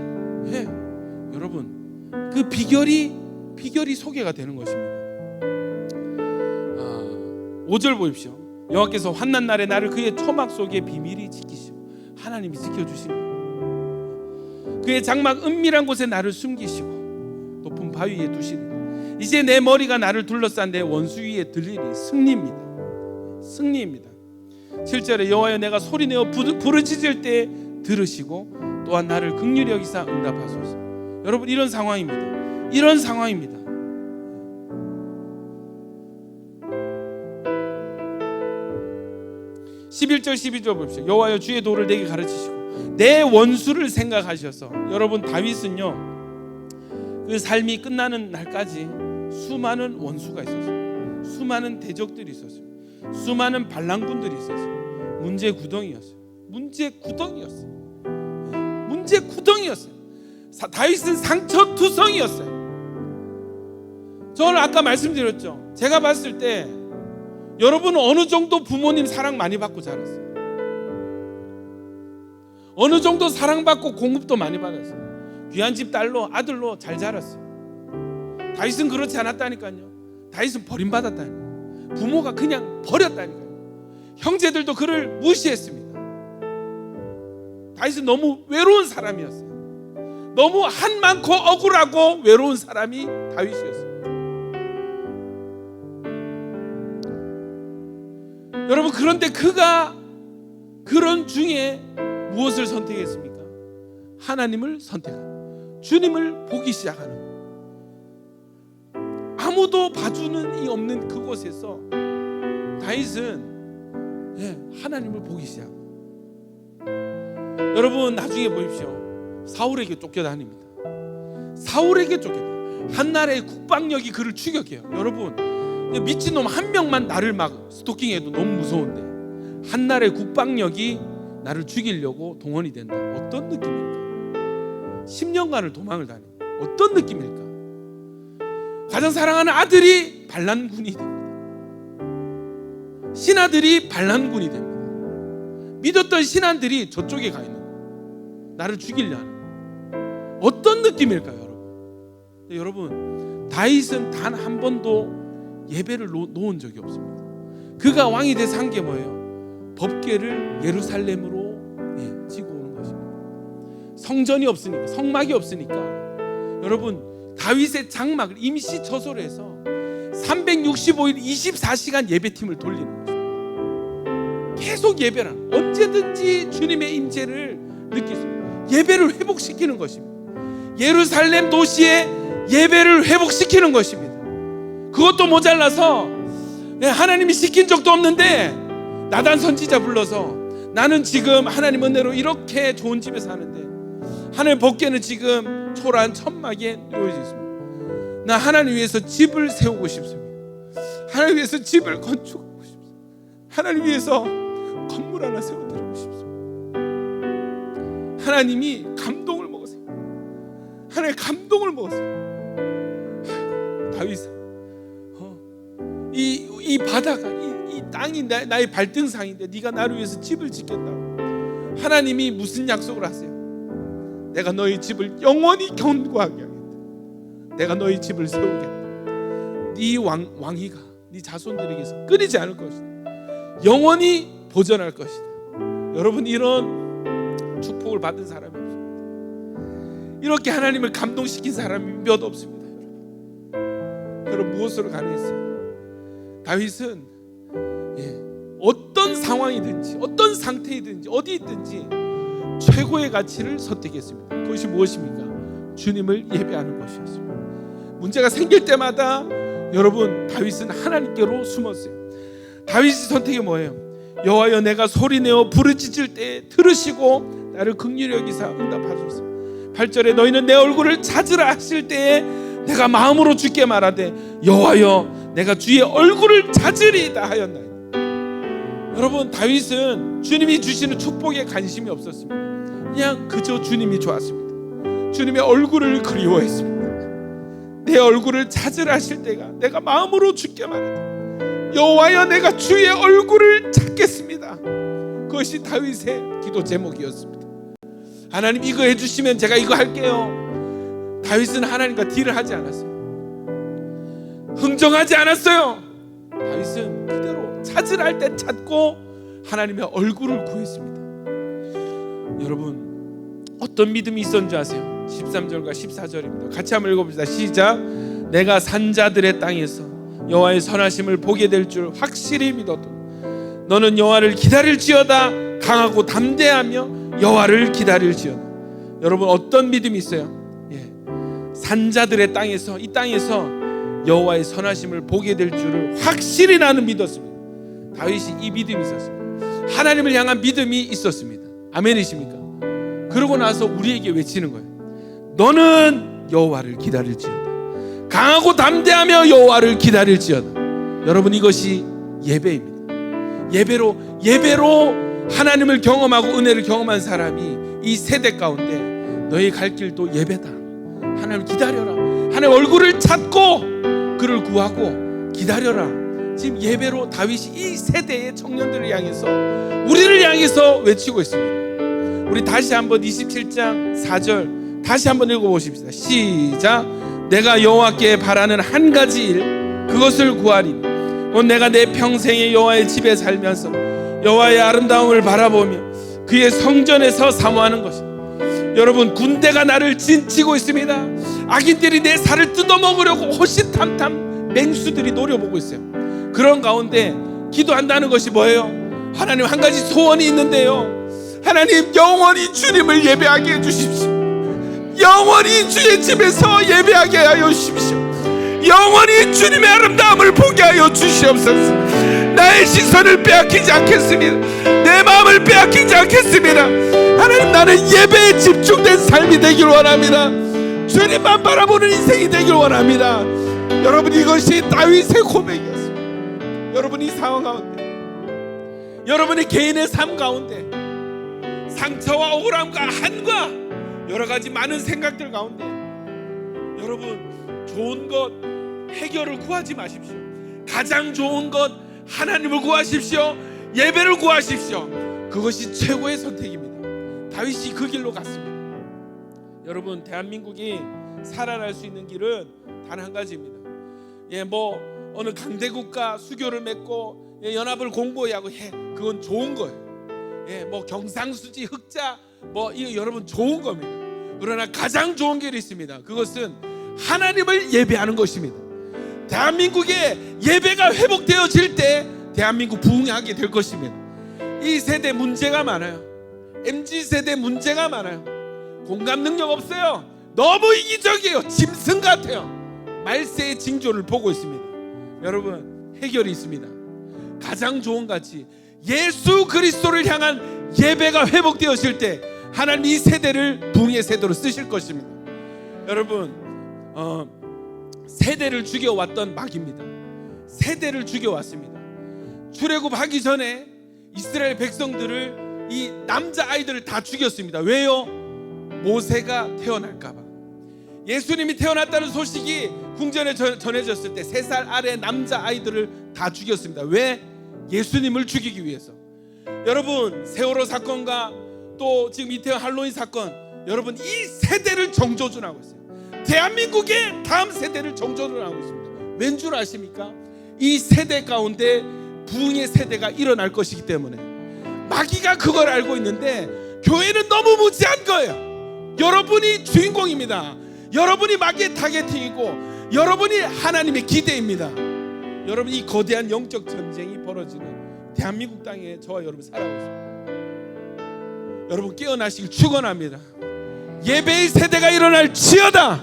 여러분, 그 비결이 소개가 되는 것입니다. 5절 보십시오. 여호와께서 환난 날에 나를 그의 초막 속에 비밀히 지키시고, 하나님이 지켜주신 거예요. 그의 장막 은밀한 곳에 나를 숨기시고 높은 바위 위에 두시리니 이제 내 머리가 나를 둘러싼 내 원수 위에 들리리. 승리입니다. 승리입니다. 7절에 여호와여, 내가 소리내어 부르짖을 때 들으시고 또한 나를 긍휼히 여기사 응답하소서. 여러분, 이런 상황입니다. 이런 상황입니다. 11절 12절 봅시다. 여호와여, 주의 도를 내게 가르치시고 내 원수를 생각하셔서. 여러분, 다윗은요, 그 삶이 끝나는 날까지 수많은 원수가 있었어요. 수많은 대적들이 있었어요. 수많은 반란군들이 있었어요. 문제구덩이였어요. 문제구덩이였어요. 다윗은 상처투성이었어요. 저는 아까 말씀드렸죠. 제가 봤을 때 여러분은 어느 정도 부모님 사랑 많이 받고 자랐어요. 어느 정도 사랑받고 공급도 많이 받았어요. 귀한 집 딸로, 아들로 잘 자랐어요. 다윗은 그렇지 않았다니까요. 다윗은 버림받았다니까요. 부모가 그냥 버렸다니까요. 형제들도 그를 무시했습니다. 다윗은 너무 외로운 사람이었어요. 너무 한 많고 억울하고 외로운 사람이 다윗이었어요. 여러분, 그런데 그가 그런 중에 무엇을 선택했습니까? 하나님을 선택하는, 주님을 보기 시작하는 거예요. 아무도 봐주는 이 없는 그곳에서 다윗은 하나님을 보기 시작합니다. 여러분, 나중에 보십시오. 사울에게 쫓겨다닙니다. 사울에게 쫓겨다닙니다. 한나라의 국방력이 그를 추격해요. 여러분, 미친놈 한 명만 나를 막 스토킹해도 너무 무서운데 한나라의 국방력이 나를 죽이려고 동원이 된다. 어떤 느낌일까? 10년간을 도망을 다닙니다. 어떤 느낌일까? 가장 사랑하는 아들이 반란군이 됩니다. 신하들이 반란군이 됩니다. 믿었던 신하들이 저쪽에 가 있는 거예요. 나를 죽이려 하는 거예요. 어떤 느낌일까요, 여러분? 여러분, 다윗은 단 한 번도 예배를 놓은 적이 없습니다. 그가 왕이 돼서 한 게 뭐예요? 법궤를 예루살렘으로 지고 오는 것입니다. 성전이 없으니까, 성막이 없으니까 여러분, 다윗의 장막을 임시 처소로 해서 365일 24시간 예배팀을 돌리는 것입니다. 계속 예배를 하는, 언제든지 주님의 임재를 느낄 수 있는, 예배를 회복시키는 것입니다. 예루살렘 도시의 예배를 회복시키는 것입니다. 그것도 모자라서 하나님이 시킨 적도 없는데 나단 선지자 불러서 나는 지금 하나님 은혜로 이렇게 좋은 집에 사는데 하늘 법궤는 지금 초라한 천막에 놓여져 있습니다. 나 하나님 위해서 집을 세우고 싶습니다. 하나님 위해서 집을 건축하고 싶습니다. 하나님 위해서 건물 하나 세워드리고 싶습니다. 하나님이 감동을 먹으세요. 하나님 감동을 먹으세요. 다윗은 이 바다가 이 땅이 나의 발등상인데 네가 나를 위해서 집을 짓겠다고. 하나님이 무슨 약속을 하세요? 내가 너희 집을 영원히 견고하게 하겠다. 내가 너희 집을 세우겠다. 네 왕위가 네 자손들에게서 끊이지 않을 것이다. 영원히 보존할 것이다. 여러분, 이런 축복을 받은 사람이 없습니다. 이렇게 하나님을 감동시킨 사람이 몇 없습니다. 여러분, 무엇으로 가능했어요? 다윗은 어떤 상황이든지 어떤 상태이든지 어디 있든지 최고의 가치를 선택했습니다. 그것이 무엇입니까? 주님을 예배하는 것이었습니다. 문제가 생길 때마다 여러분, 다윗은 하나님께로 숨었어요. 다윗의 선택이 뭐예요? 여호와여, 내가 소리내어 부르짖을 때 들으시고 나를 긍휼히 여기사 응답하소서. 8절에 너희는 내 얼굴을 찾으라 하실 때에 내가 마음으로 주께 말하되 여호와여, 내가 주의 얼굴을 찾으리이다 하였나이다. 여러분, 다윗은 주님이 주시는 축복에 관심이 없었습니다. 그냥 그저 주님이 좋았습니다. 주님의 얼굴을 그리워했습니다. 내 얼굴을 찾으라 하실 때가 내가 마음으로 주께 말하되 여호와여, 내가 주의 얼굴을 찾겠습니다. 그것이 다윗의 기도 제목이었습니다. 하나님, 이거 해주시면 제가 이거 할게요. 다윗은 하나님과 딜을 하지 않았어요. 흥정하지 않았어요. 다윗은 그대로 찾으라 할 때 찾고 하나님의 얼굴을 구했습니다. 여러분, 어떤 믿음이 있었는지 아세요? 13절과 14절입니다. 같이 한번 읽어봅시다. 시작. 내가 산자들의 땅에서 여호와의 선하심을 보게 될 줄 확실히 믿어도 너는 여호와를 기다릴지어다. 강하고 담대하며 여호와를 기다릴지어다. 여러분, 어떤 믿음이 있어요? 산자들의 땅에서, 이 땅에서 여호와의 선하심을 보게 될 줄을 확실히 나는 믿었습니다. 다윗이 이 믿음이 있었습니다. 하나님을 향한 믿음이 있었습니다. 아멘이십니까? 그러고 나서 우리에게 외치는 거예요. 너는 여호와를 기다릴지어다. 강하고 담대하며 여호와를 기다릴지어다. 여러분, 이것이 예배입니다. 예배로 하나님을 경험하고 은혜를 경험한 사람이 이 세대 가운데 너희 갈 길도 예배다. 하나님 기다려라. 하나님 얼굴을 찾고 그를 구하고 기다려라. 지금 예배로 다윗이 이 세대의 청년들을 향해서, 우리를 향해서 외치고 있습니다. 우리 다시 한번 27장 4절 다시 한번 읽어보십시다. 시작. 내가 여호와께 바라는 한 가지 일, 그것을 구하리니 곧 내가 내 평생에 여호와의 집에 살면서 여호와의 아름다움을 바라보며 그의 성전에서 사모하는 것입니다. 여러분, 군대가 나를 진치고 있습니다. 악인들이 내 살을 뜯어먹으려고 호시탐탐 맹수들이 노려보고 있어요. 그런 가운데 기도한다는 것이 뭐예요? 하나님, 한 가지 소원이 있는데요. 하나님, 영원히 주님을 예배하게 해주십시오. 영원히 주의 집에서 예배하게 하여 주십시오. 영원히 주님의 아름다움을 보게 하여 주시옵소서. 나의 시선을 빼앗기지 않겠습니다. 내 마음을 빼앗기지 않겠습니다. 하나님, 나는 예배에 집중된 삶이 되길 원합니다. 주님만 바라보는 인생이 되길 원합니다. 여러분, 이것이 다윗의 고백이었습니다. 여러분, 이 상황 가운데, 여러분의 개인의 삶 가운데 상처와 억울함과 한과 여러 가지 많은 생각들 가운데 여러분, 좋은 것 해결을 구하지 마십시오. 가장 좋은 것 하나님을 구하십시오. 예배를 구하십시오. 그것이 최고의 선택입니다. 다윗이 그 길로 갔습니다. 여러분, 대한민국이 살아날 수 있는 길은 단 한 가지입니다. 어느 강대국과 수교를 맺고 연합을 공고히 하고 그건 좋은 거예요. 경상수지 흑자 이거 여러분 좋은 겁니다. 그러나 가장 좋은 길이 있습니다. 그것은 하나님을 예배하는 것입니다. 대한민국의 예배가 회복되어질 때 대한민국 부흥하게 될 것입니다. 이 세대 문제가 많아요. MZ세대 문제가 많아요. 공감 능력 없어요. 너무 이기적이에요. 짐승 같아요. 말세의 징조를 보고 있습니다. 여러분, 해결이 있습니다. 가장 좋은 가치, 예수 그리스도를 향한 예배가 회복되어질 때 하나님 이 세대를 부흥의 세대로 쓰실 것입니다. 여러분, 세대를 죽여왔던 마귀입니다. 세대를 죽여왔습니다. 출애굽하기 전에 이스라엘 백성들을, 이 남자 아이들을 다 죽였습니다. 왜요? 모세가 태어날까봐. 예수님이 태어났다는 소식이 궁전에 전해졌을 때 3살 아래 남자 아이들을 다 죽였습니다. 왜? 예수님을 죽이기 위해서. 여러분, 세월호 사건과 또 지금 이태원 할로윈 사건, 여러분, 이 세대를 정조준하고 있어요. 대한민국의 다음 세대를 정조준하고 있습니다. 왠 줄 아십니까? 이 세대 가운데 부흥의 세대가 일어날 것이기 때문에. 마귀가 그걸 알고 있는데 교회는 너무 무지한 거예요. 여러분이 주인공입니다. 여러분이 마귀의 타겟팅이고 여러분이 하나님의 기대입니다. 여러분, 이 거대한 영적 전쟁이 벌어지는 대한민국 땅에 저와 여러분 살아가고 있습니다. 여러분, 깨어나시길 축원합니다. 예배의 세대가 일어날지어다.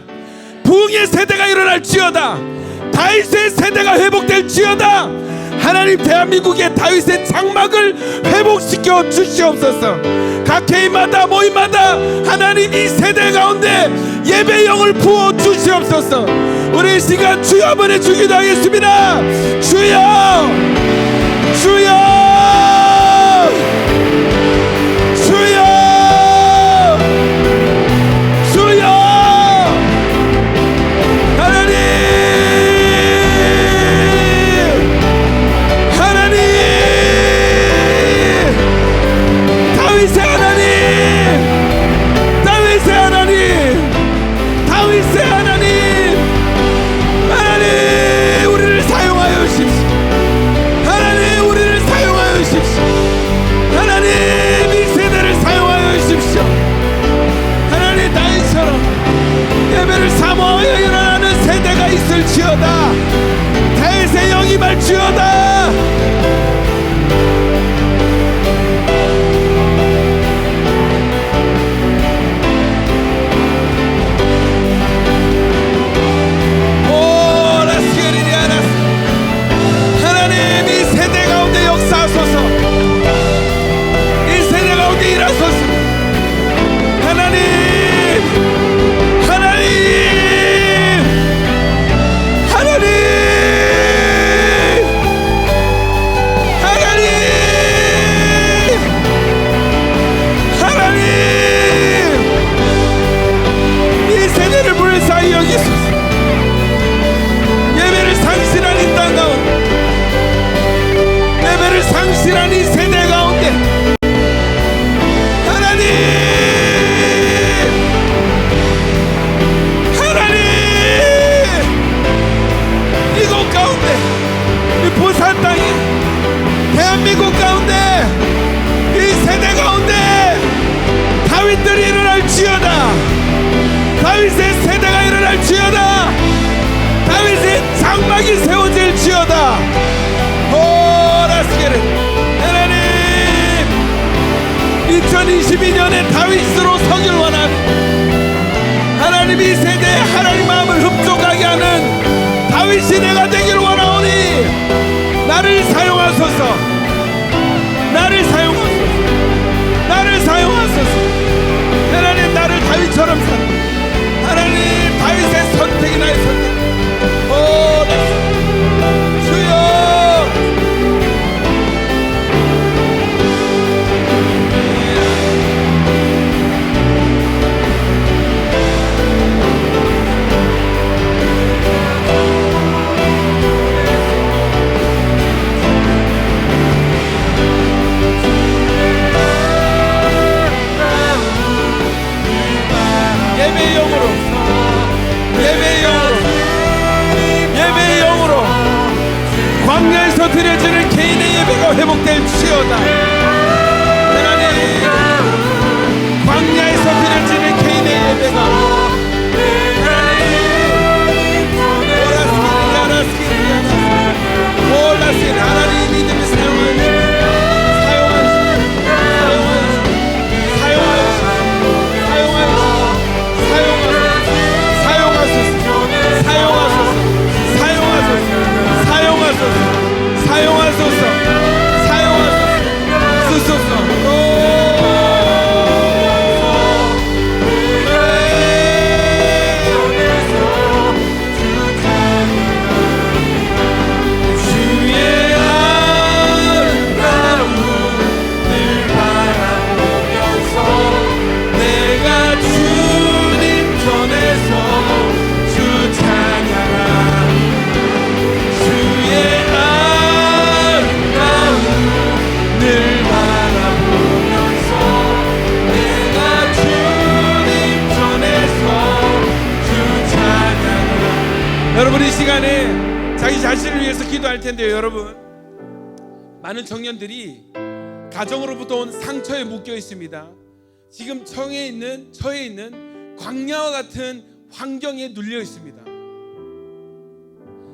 부흥의 세대가 일어날지어다. 다윗의 세대가 회복될지어다. 하나님, 대한민국의 다윗의 장막을 회복시켜 주시옵소서. 각 개인마다 모임마다 하나님 이 세대 가운데 예배 영을 부어 주시옵소서. 우리 이 시간 주여 한번 해주기도 하겠습니다. 주여, 주여, 주여, 주여. 하나님, 하나님, 다윗의 하나님, 다윗의 하나님, 다윗의 하나님, 하나님, 우리를 사용하여 주십시오. 하나님, 우리를 사용하여 주십시오. 하나님, 이 세대를 사용하여 주십시오. 하나님, 다윗처럼 예배를 사모하여 일어나는 세대가 있을지어다. 다윗의 영이 말지어다. 하나님, 이 세대 가운데 역사하소서. 이 세대 가운데 일하소서. 하나님, 하나님, 하나님, 가운데, 이 부산 땅에, 대한민국 가운데, 이 세대 가운데 다윗들이 일어날지어다. 다윗의 세대가 일어날지어다. 다윗의 장막이 세워질지어다. 오라스게르 하나님, 2022년에 다윗으로 서길 원합니다. 하나님, 이 세대에 하나님 마음을 흡족하게 하는 다윗이 내가 되기를 원하오니 나를 사용하소서. 나를 사용하소서. 나를 사용하소서. 하나님, 나를 다윗처럼 사. 하나님, 다윗의 선택이 나의 선택. 오, 주여. 예배의 영으로 광야에서 드려지는 개인의 예배가 회복될지어다. 하나님, 광야에서 드려지는 개인의 예배가 하나님 믿음을 여러분, 이 시간에 자기 자신을 위해서 기도할 텐데요. 여러분, 많은 청년들이 가정으로부터 온 상처에 묶여 있습니다. 지금 처해 있는 광야와 같은 환경에 눌려 있습니다.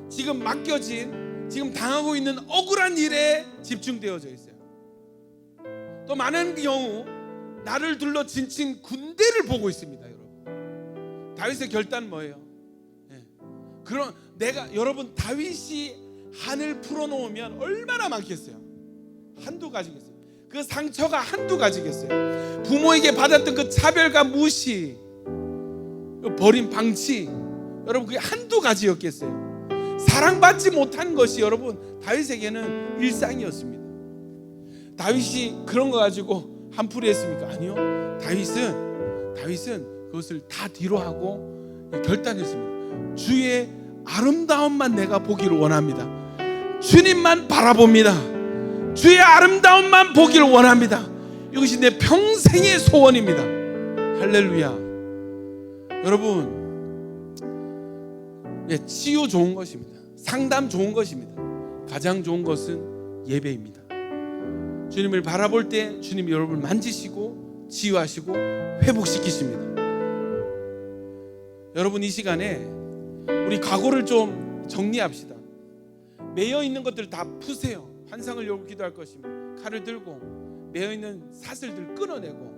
지금 맡겨진, 지금 당하고 있는 억울한 일에 집중되어져 있어요. 또 많은 경우 나를 둘러 진친 군대를 보고 있습니다. 여러분, 다윗의 결단 뭐예요? 그런 여러분, 다윗이 한을 풀어놓으면 얼마나 많겠어요? 한두 가지겠어요? 그 상처가 한두 가지겠어요? 부모에게 받았던 그 차별과 무시, 버림, 방치, 여러분, 그게 한두 가지였겠어요? 사랑받지 못한 것이 여러분 다윗에게는 일상이었습니다. 다윗이 그런 거 가지고 한풀이 했습니까? 아니요. 다윗은 그것을 다 뒤로 하고 결단했습니다. 주의 아름다움만 내가 보기를 원합니다. 주님만 바라봅니다. 주의 아름다움만 보기를 원합니다. 이것이 내 평생의 소원입니다. 할렐루야. 여러분, 치유 좋은 것입니다. 상담 좋은 것입니다. 가장 좋은 것은 예배입니다. 주님을 바라볼 때 주님이 여러분을 만지시고 치유하시고 회복시키십니다. 여러분, 이 시간에 우리 과거를 좀 정리합시다. 매여 있는 것들 다 푸세요. 환상을 열고 기도할 것입니다. 칼을 들고 매여 있는 사슬들 끊어내고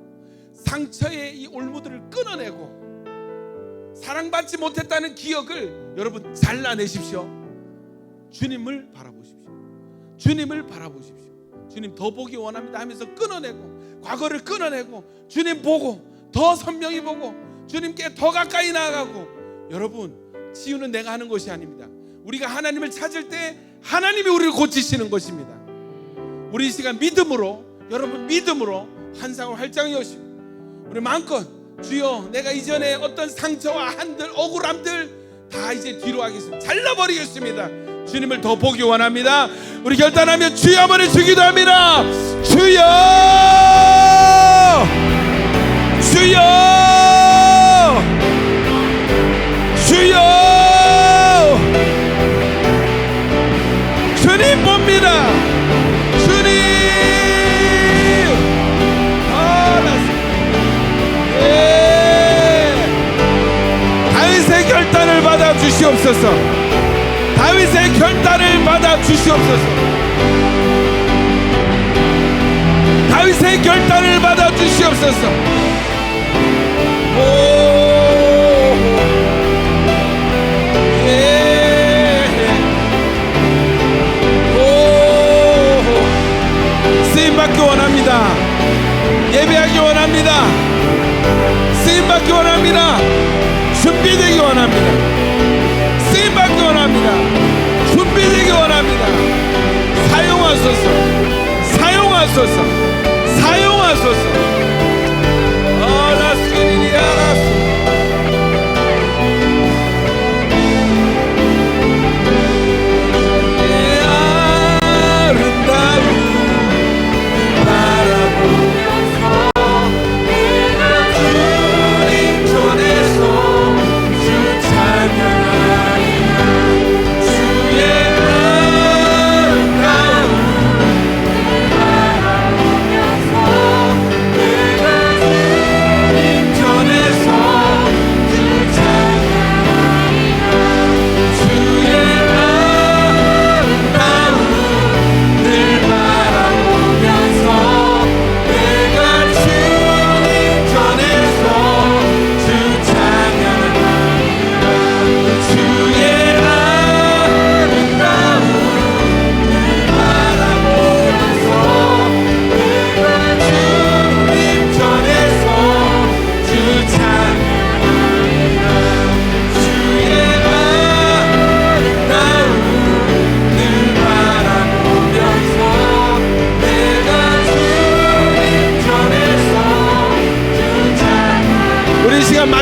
상처의 이 올무들을 끊어내고 사랑받지 못했다는 기억을 여러분 잘라내십시오. 주님을 바라보십시오. 주님을 바라보십시오. 주님 더 보기 원합니다 하면서 끊어내고 과거를 끊어내고 주님 보고 더 선명히 보고 주님께 더 가까이 나아가고. 여러분, 치유는 내가 하는 것이 아닙니다. 우리가 하나님을 찾을 때 하나님이 우리를 고치시는 것입니다. 우리 이 시간 믿음으로, 여러분 믿음으로 환상을 활짝 여시고 우리 마음껏 주여 내가 이전에 어떤 상처와 한들 억울함들 다 이제 뒤로 하겠습니다. 잘라버리겠습니다. 주님을 더 보기 원합니다. 우리 결단하며 주여 한번 주기도합니다. 주여, 주여, 주여. 주시옵소서. 다윗의 결단을 받아 주시옵소서. 다윗의 결단을 받아 주시옵소서. 쓰임받기 원합니다. 예배하기 원합니다. 쓰임받기 원합니다. 준비되기 원합니다. 쓰임받기 원합니다. 준비되기 원합니다. 사용하소서. 사용하소서. 사용하소서.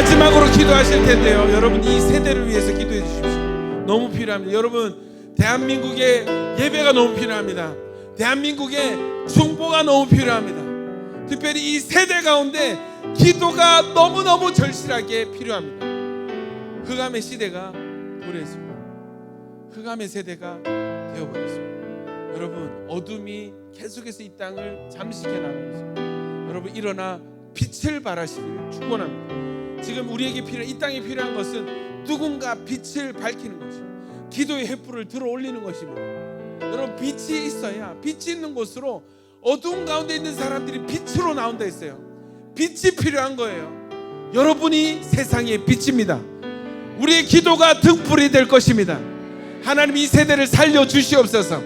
마지막으로 기도하실 텐데요. 여러분 이 세대를 위해서 기도해 주십시오. 너무 필요합니다. 여러분 대한민국의 예배가 너무 필요합니다. 대한민국의 중보가 너무 필요합니다. 특별히 이 세대 가운데 기도가 너무너무 절실하게 필요합니다. 흑암의 시대가 도래했습니다. 흑암의 세대가 되어버렸습니다. 여러분 어둠이 계속해서 이 땅을 잠식해 나가고 있습니다. 여러분 일어나 빛을 발하시기를 축원합니다. 지금 우리에게 이 땅에 필요한 것은 누군가 빛을 밝히는 것입니다. 기도의 횃불을 들어 올리는 것입니다. 여러분 빛이 있어야, 빛이 있는 곳으로 어두운 가운데 있는 사람들이 빛으로 나온다 했어요. 빛이 필요한 거예요. 여러분이 세상의 빛입니다. 우리의 기도가 등불이 될 것입니다. 하나님 이 세대를 살려주시옵소서.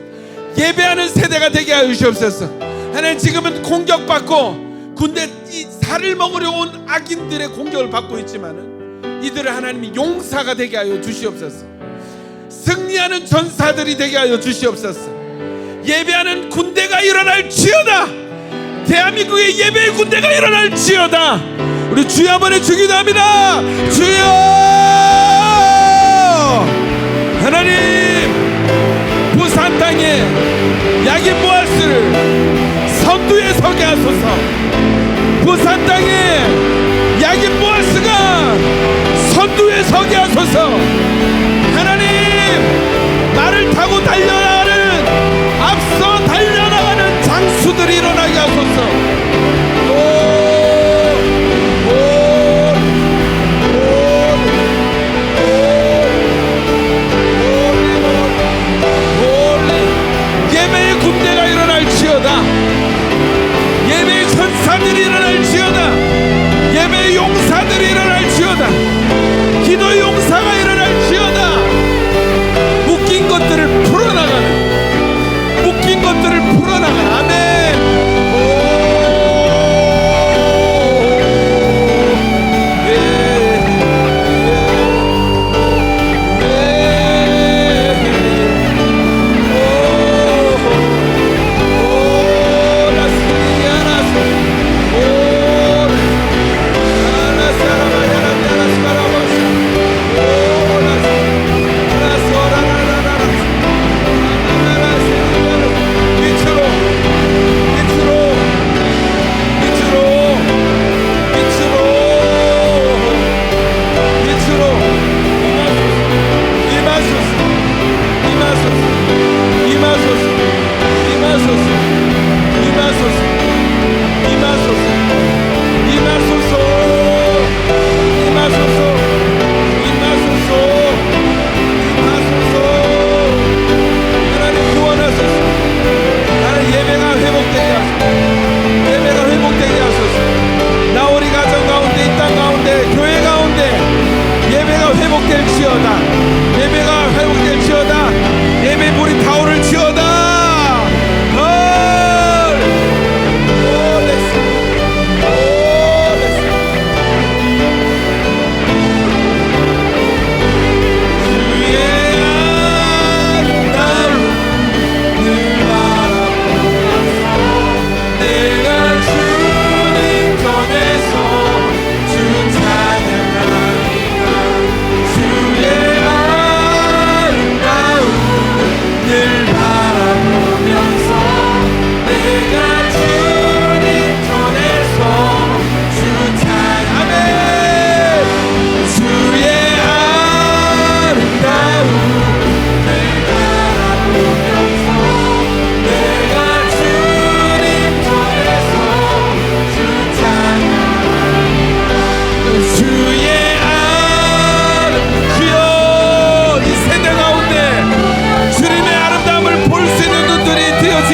예배하는 세대가 되게 하여 주시옵소서. 하나님 지금은 공격받고 군대 이 살을 먹으려 온 악인들의 공격을 받고 있지만은 이들을 하나님이 용사가 되게 하여 주시옵소서. 승리하는 전사들이 되게 하여 주시옵소서. 예배하는 군대가 일어날지어다. 대한민국의 예배의 군대가 일어날지어다. 우리 주여 한번 기도합니다. 주여 하나님 부산 땅에 야긴 보아스를 선두에 서게 하소서. 부산 땅에 야긴 보아스가 선두에 서게 하소서. 하나님 나를 타고 달려나가는 앞서 달려나가는 장수들이 일어나게 하소서. 예배의 군대가 일어날지어다. 예배의 천사들이 일어날지어다. 예배의 용사들이 일어날지어다. 기도의 용사가 일어날지어다.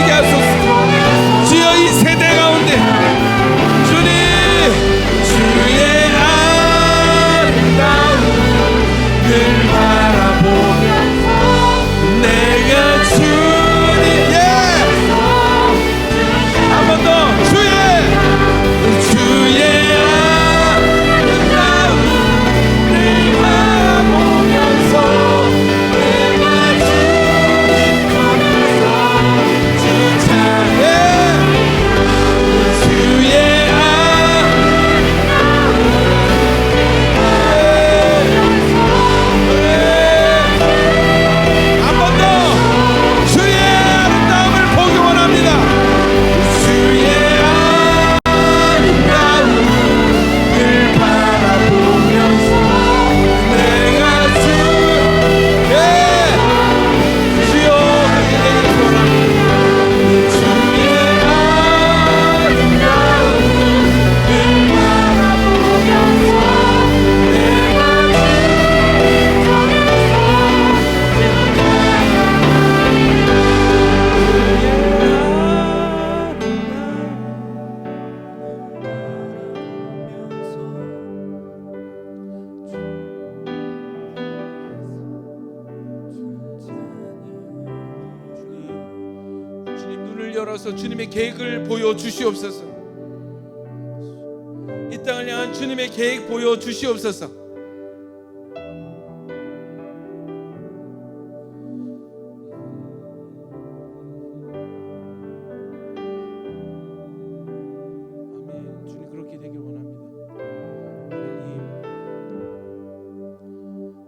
부러지게 하소서. 주여 이 세대 가운데 주님 주의 아름다움을 바라보면서 내가 주님 한 번 더 주의 아름다움을 바라보면서 내가 주님 보면서 주 찬양 주의 한 번 더 주의 아름다움을 보기 원합니다. 주의 아름다움을 바라보면서 내가 주여 그렇게 되기를 원합니다. 주의 아름다움을 바라보면서 주님 눈을 열어서 주님의 계획을 보여주시옵소서. 이 땅을 향한 주님의 계획 보여주시옵소서. 아멘. 주님 그렇게 되길 원합니다.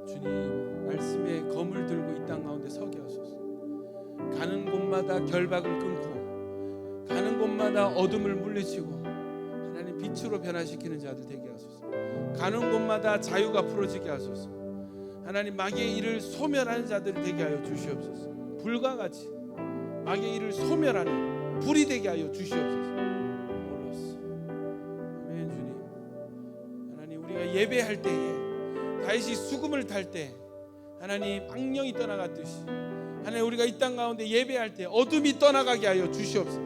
주님 말씀의 검을 들고 이 땅 가운데 서게 하소서. 가는 곳마다 결박을 끊고 가는 곳마다 어둠을 물리치고 하나님 빛으로 변화시키는 자들 되게 하소서. 가는 곳마다 자유가 풀어지게 하소서. 하나님 마귀의 일을 소멸하는 자들이 되게 하여 주시옵소서. 불과 같이 마귀의 일을 소멸하는 불이 되게 하여 주시옵소서. 아멘. 주님 하나님 우리가 예배할 때에 다윗이 수금을 탈 때 하나님 악령이 떠나갔듯이 하나님 우리가 이 땅 가운데 예배할 때 어둠이 떠나가게 하여 주시옵소서.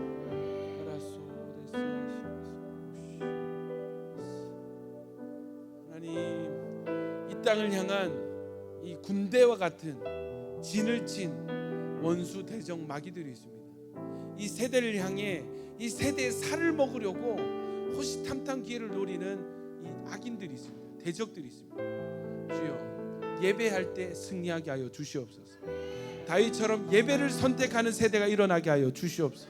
하나님 이 땅을 향한 이 군대와 같은 진을 친 원수 대적 마귀들이 있습니다. 이 세대를 향해 이 세대의 살을 먹으려고 호시탐탐 기회를 노리는 이 악인들이 있습니다. 대적들이 있습니다. 주여 예배할 때 승리하게 하여 주시옵소서. 다윗처럼 예배를 선택하는 세대가 일어나게 하여 주시옵소서.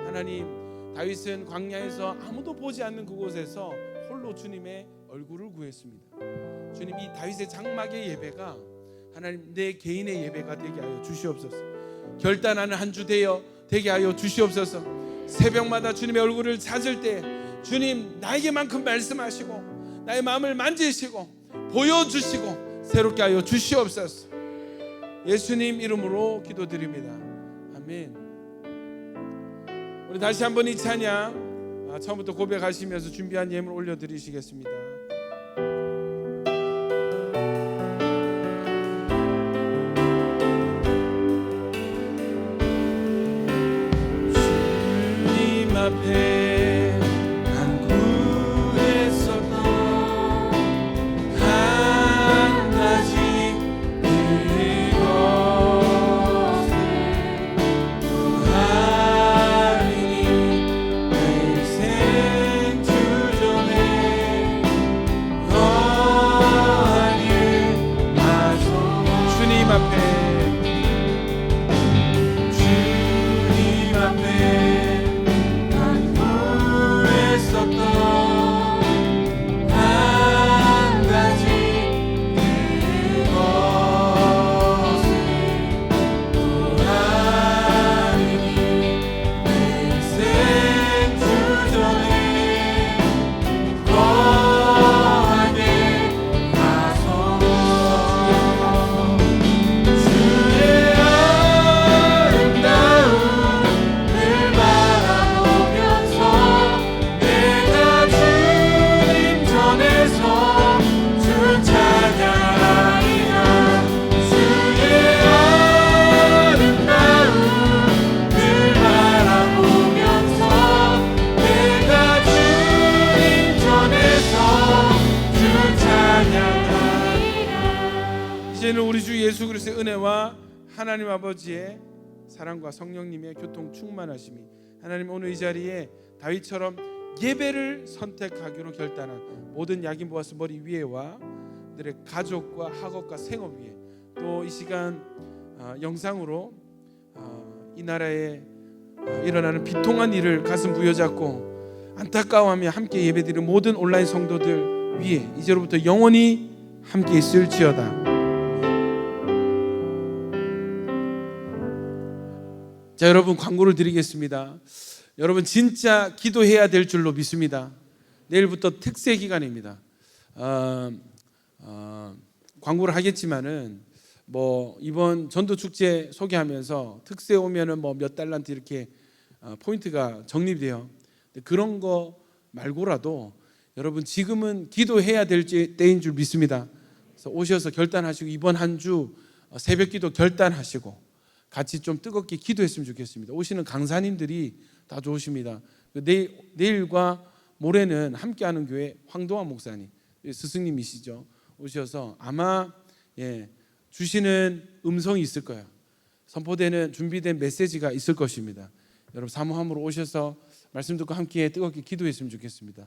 하나님 다윗은 광야에서 아무도 보지 않는 그곳에서 홀로 주님의 얼굴을 구했습니다. 주님 이 다윗의 장막의 예배가 하나님 내 개인의 예배가 되게 하여 주시옵소서. 결단하는 한 주 되게 하여 주시옵소서. 새벽마다 주님의 얼굴을 찾을 때 주님 나에게만큼 말씀하시고 나의 마음을 만지시고 보여주시고 새롭게 하여 주시옵소서. 예수님 이름으로 기도드립니다. 아멘. 우리 다시 한번 이 찬양 처음부터 고백하시면서 준비한 예물 올려드리시겠습니다. 주님 앞에 주님 앞에 한 그리스도의 은혜와 하나님 아버지의 사랑과 성령님의 교통 충만하심이 하나님 오늘 이 자리에 다윗처럼 예배를 선택하기로 결단한 모든 야긴 보아스 머리 위에와 그들의 가족과 학업과 생업 위에 또 이 시간 영상으로 이 나라에 일어나는 비통한 일을 가슴 부여잡고 안타까워하며 함께 예배드리는 모든 온라인 성도들 위에 이제로부터 영원히 함께 있을지어다. 자, 여러분 광고를 드리겠습니다. 여러분 진짜 기도해야 될 줄로 믿습니다. 내일부터 특세 기간입니다. 광고를 하겠지만은 이번 전도 축제 소개하면서 특세 오면은 몇 달란트 이렇게 포인트가 적립돼요. 그런 거 말고라도 여러분 지금은 기도해야 될 때인 줄 믿습니다. 그래서 오셔서 결단하시고 이번 한 주 새벽기도 결단하시고 같이 좀 뜨겁게 기도했으면 좋겠습니다. 오시는 강사님들이 다 좋으십니다. 내일과 모레는 함께하는 교회 황동환 목사님 스승님이시죠. 오셔서 아마 주시는 음성이 있을 거예요. 선포되는 준비된 메시지가 있을 것입니다. 여러분 사모함으로 오셔서 말씀 듣고 함께 뜨겁게 기도했으면 좋겠습니다.